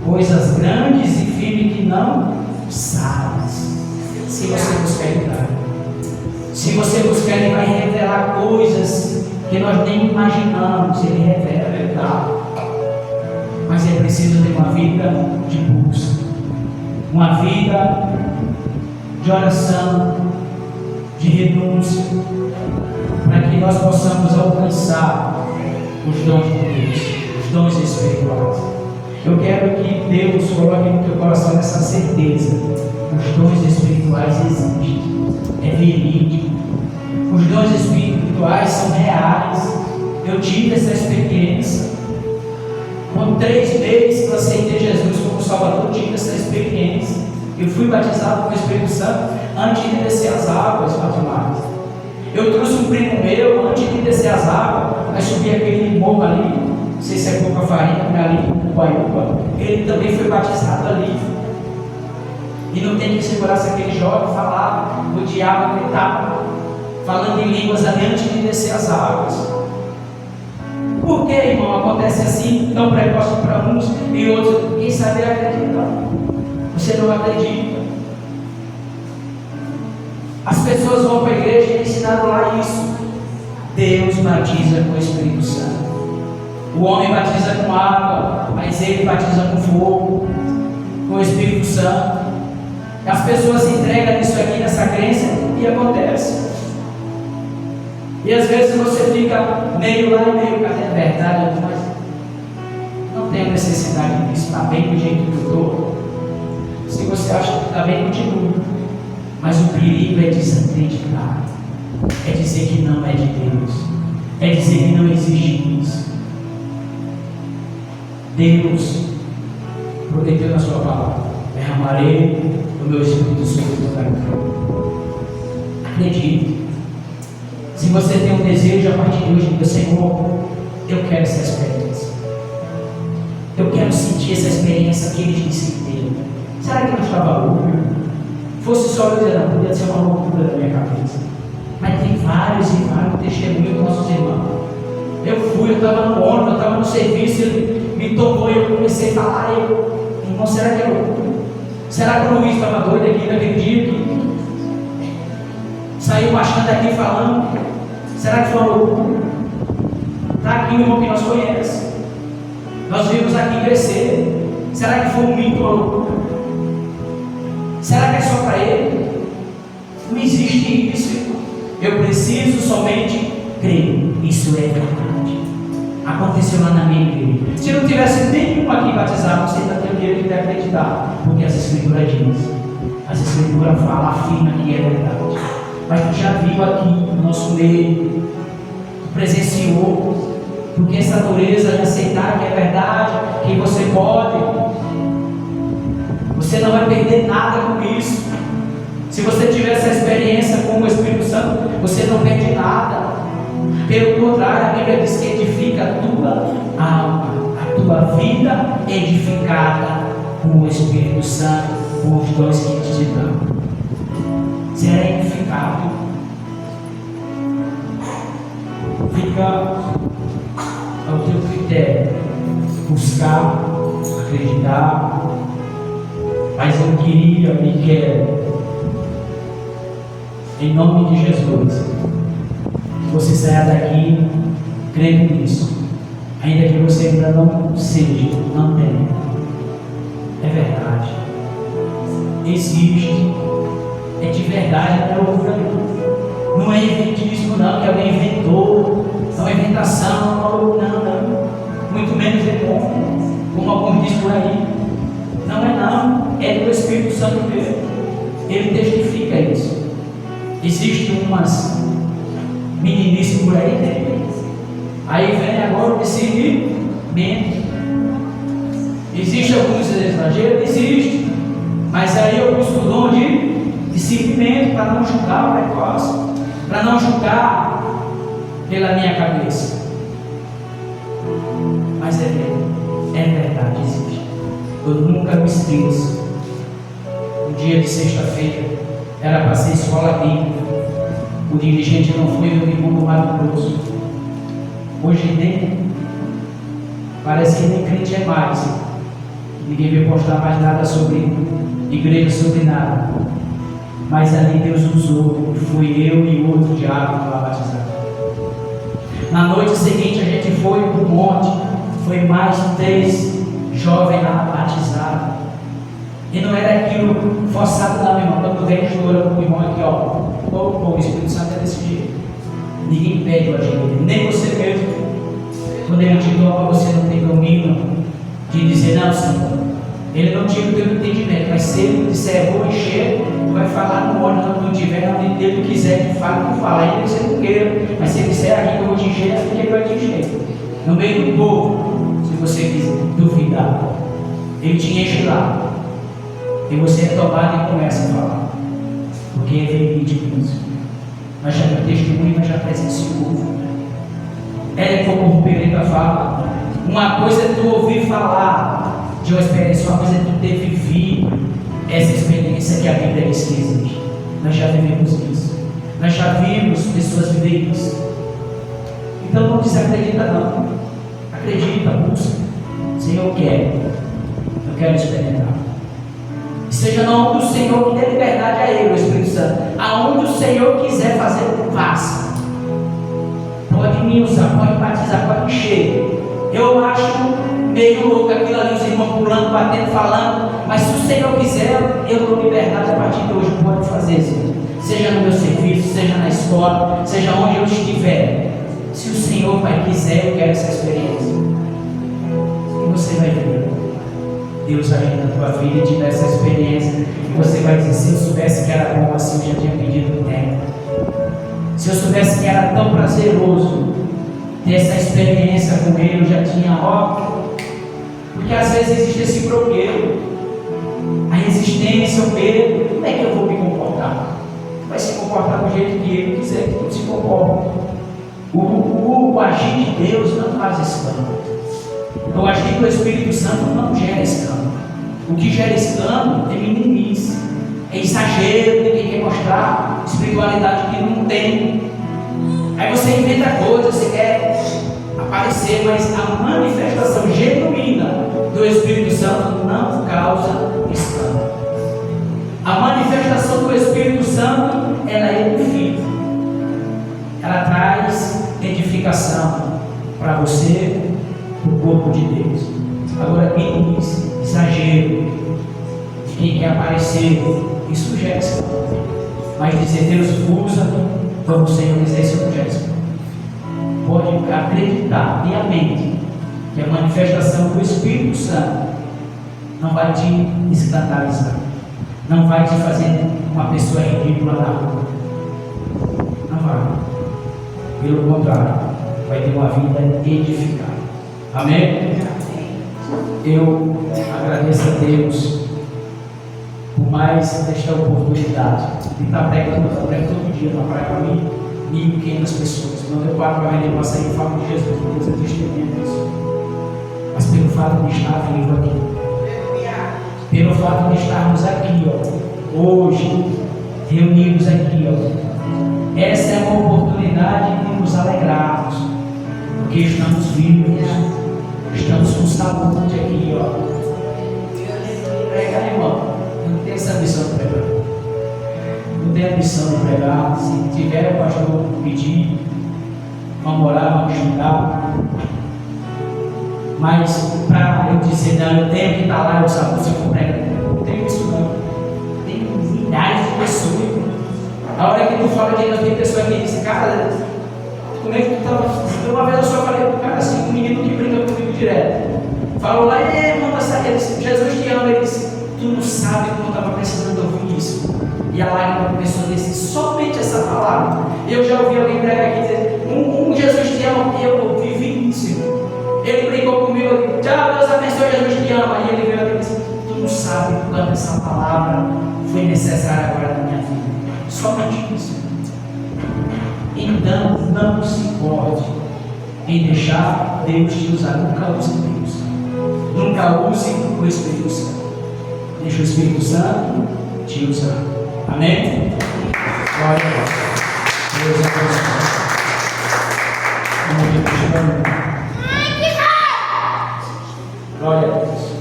coisas grandes e firmes que não sabes. Se você buscar, Ele dá. Se você buscar, Ele vai revelar coisas que nós nem imaginamos. Ele revela, Ele dá. Mas é preciso ter uma vida de busca, uma vida de oração, de renúncia, para que nós possamos alcançar os dons de Deus, os dons espirituais. Eu quero que Deus coloque no teu coração essa certeza: os dons espirituais existem, é verídico. Os dons espirituais são reais. Eu tive essa experiência. Com 3 meses que eu aceitei Jesus como Salvador, eu tive essa experiência. Eu fui batizado com o Espírito Santo antes de descer as águas patrimônias. Eu trouxe um primo meu antes de descer as águas, aí subi aquele morro ali, não sei se é pouca farinha, ali, no Guaiúba. Ele também foi batizado ali. E não tem que segurar se aquele jovem falava, o diabo gritava, falando em línguas ali antes de descer as águas. Por que, irmão, acontece assim, tão precoce para uns e outros? Quem sabe acredita. Você não acredita. As pessoas vão para a igreja e ensinaram lá isso. Deus batiza com o Espírito Santo. O homem batiza com água, mas ele batiza com fogo, com o Espírito Santo. As pessoas se entregam nisso aqui, nessa crença, e acontece. E às vezes você fica meio lá e meio cá, é verdade, mas não tenho necessidade disso, está bem do jeito que eu estou. Se você acha que está bem, continue. Mas o perigo é desacreditar, é dizer que não é de Deus, é dizer que não existe isso. Deus prometeu na sua palavra: derramarei o meu Espírito sobre toda a terra. Acredite. Se você tem um desejo, a partir de hoje, diga: Senhor, eu quero essa experiência. Eu quero sentir essa experiência que eles me sentiram. Será que não estava louco? Fosse só eu dizer, não, podia ser uma loucura da minha cabeça. Mas tem vários e vários testemunhos dos nossos irmãos. Eu estava no ônibus, eu estava no serviço, ele me tomou e eu comecei a falar. Irmão, será que é loucura? Será que o Luiz estava doido aqui naquele dia? Que saiu baixando aqui falando? Será que foi uma loucura? Está aqui o irmão que nós conhecemos. Nós vimos aqui crescer. Será que foi um mito, uma loucura? Será que é só para ele? Não existe isso, irmão. Eu preciso somente crer. Isso é verdade. Aconteceu lá na minha igreja. Se não tivesse nenhum aqui batizado, você ainda tem o direito de acreditar. Porque as Escrituras dizem. As Escrituras falam, afirma que é verdade. Mas tu já viu aqui no nosso meio, tu presenciou, porque essa dureza de aceitar que é verdade, que você pode, você não vai perder nada com isso. Se você tiver essa experiência com o Espírito Santo, você não perde nada. Pelo contrário, a Bíblia diz que edifica a tua alma, a tua vida edificada com o Espírito Santo, com os dons que te dão. Será edificado. Fica ao teu critério buscar, acreditar. Mas eu queria e quero, em nome de Jesus, que você saia daqui crendo nisso, ainda que você ainda não seja, não tenha. É verdade, existe. É de verdade, não é loucura não. Não é inventismo não, que alguém inventou. Não é inventação, não. Muito menos é bom, como alguns dizem por aí. Não é não, é do Espírito Santo mesmo. Ele testifica isso. Existem umas meninices por aí, né? Aí vem agora o discernimento. Existem alguns exageros? Existe. Mas aí eu busco o dom de discernimento para não julgar o precoce, para não julgar pela minha cabeça. Mas é verdade, existe. Eu nunca me esqueço. Um dia de sexta-feira, era para ser escola bíblica. O dirigente não foi, eu me do Mato Grosso. Hoje nem, parece que nem crente é mais. Ninguém vai postar mais nada sobre igreja, sobre nada. Mas ali Deus usou, fui eu e outro diácono lá batizado. Na noite seguinte a gente foi para o monte, foi mais 3 jovens lá batizados. E não era aquilo forçado não, meu irmão. Quando vem chora com o irmão aqui, ó. O Espírito Santo é desse jeito. Ninguém pede o ajuda, nem você mesmo. Quando ele te toma, você não tem domínio de dizer, não, Senhor. Ele não tira o teu entendimento, mas se ele disser, vou encher, tu vai falar no olho, quando não tiver, onde ele quiser que fale, tu fala. Aí você não queira, mas se ele disser aqui que eu vou te encher, é porque ele vai te encher. No meio do povo, se você quiser duvidar, ele te enche lá. E você é tomado e começa a falar. Porque é verídico isso. Nós já temos testemunho, nós já presenciamos. É como o Pereira fala. Uma coisa é tu ouvir falar de uma experiência, uma coisa é tu ter vivido essa experiência que a Bíblia diz que existe. Nós já vivemos isso. Nós já vimos pessoas viver isso. Então não desacredita não. Acredita, busca. Senhor, eu quero experimentar. Seja no nome do Senhor que dê liberdade a Ele, o Espírito Santo. Aonde o Senhor quiser fazer, faça. Pode me usar, pode batizar, pode encher. Eu acho meio louco aquilo ali, os irmãos pulando, batendo, falando. Mas se o Senhor quiser, eu dou liberdade a partir de hoje. Pode fazer, Senhor. Seja no meu serviço, seja na escola, seja onde eu estiver. Se o Senhor Pai quiser, eu quero essa experiência. E você vai ver Deus agindo na tua vida e te dá essa experiência. E você vai dizer, se eu soubesse que era bom assim, eu já tinha pedido tempo. Se eu soubesse que era tão prazeroso ter essa experiência com Ele, eu já tinha, porque às vezes existe esse bloqueio, a resistência, o medo. Como é que eu vou me comportar? Vai se comportar do jeito que Ele quiser que tu se comporte. O agir de Deus não faz escândalo. O agir do Espírito Santo não gera escândalo. O que gera escândalo é meninice, é exagero de quem quer mostrar espiritualidade que não tem. Aí você inventa coisas, você quer aparecer, mas a manifestação genuína do Espírito Santo não causa escândalo. A manifestação do Espírito Santo, ela edifica. Ela traz edificação para você, o corpo de Deus. Agora, meninice, exagero de quem quer aparecer, isso gera escândalo. Mas dizer Deus usa, como o Senhor dizer, isso não gera escândalo. Pode acreditar piamente que a manifestação do Espírito Santo não vai te escandalizar, não vai te fazer uma pessoa ridícula na rua. Não vai. Pelo contrário, vai ter uma vida edificada. Amém? Eu agradeço a Deus por mais esta oportunidade de estar pregando todo dia na praia para mim, 1.500 pessoas. Não deu para vender uma sair e falar de Jesus, Deus é testemunha disso. Mas pelo fato de estar vivo aqui, pelo fato de estarmos aqui, hoje, reunidos aqui, essa é uma oportunidade de nos alegrarmos, porque estamos vivos, estamos com saúde aqui, Pregar, irmão, não tem essa missão de pregar. Não tem a missão de pregar. Se tiver o pastor pedir, vamos orar, vamos estudar. Mas para eu dizer, não, eu tenho que estar lá, eu sabe, se eu for pregar, não tenho isso não. Tem milhares de pessoas. A hora que tu fala de Deus, tem pessoa que diz, cara, como é que tu estava? Uma vez eu só falei para o cara assim, um menino que brinca comigo direto. Falou lá, manda saber, Jesus te ama. Ele disse, tu não sabe como eu estava precisando ouvir isso. E a lágrima começou a descer, somente essa palavra. Eu já ouvi alguém pregar aqui dizer, Jesus te ama, e eu vivi isso. Ele brincou comigo, eu disse, tchau, Deus abençoe, Jesus te ama. E ele veio e disse, tu não sabe quando essa palavra foi necessária agora na minha vida. Somente isso. Então, não se importe em deixar Deus te usar. Nunca use Deus. Nunca use o Espírito Santo. Deixa o Espírito Santo te usar. Amém? Glória a Deus. Deus abençoe. Glória a Deus.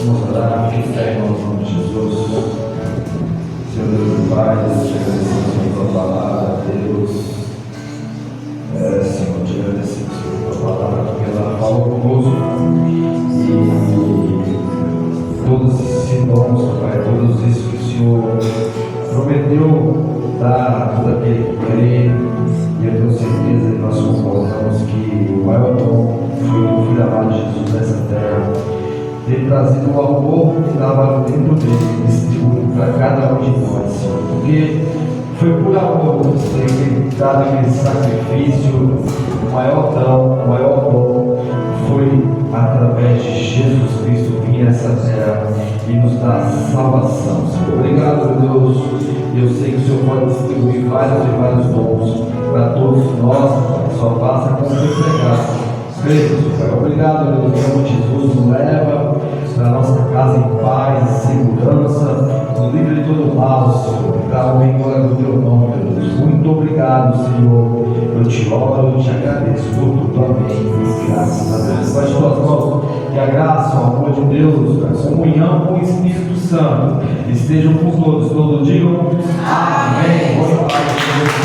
Vamos orar, que fé, irmãos, em nome de Jesus. Senhor Deus e Pai, Deus, te agradecemos pela tua palavra, Deus. Senhor, te agradecemos pela tua palavra, porque ela fala conosco. E todos esses dons, Pai, todos isso que o Senhor prometeu dar a todo aquele que crê. E eu tenho certeza que nós concordamos que o maior dom foi o Filho amado Jesus nessa terra. Ter trazido o amor que estava dentro dele, distribuindo para cada um de nós, Senhor. Porque foi por amor que você tem dado aquele sacrifício. O maior dom foi através de Jesus Cristo vir a essa terra e nos dar salvação, Senhor. Obrigado, meu Deus. Eu sei que o Senhor pode distribuir vários e vários dons para todos nós, só basta cumprir o pregado. Obrigado, meu Deus, em nome de Jesus, nos leva para a nossa casa em paz, em segurança, nos livre de todo mal, Senhor, para o glória do teu nome, meu Deus. Muito obrigado, Senhor. Eu te oro, eu te agradeço por tudo, amém. E graças a Deus. Faz tuas mãos, que a graça, o amor de Deus, a comunhão com o Espírito Santo estejam com todos digam amém. Boa tarde.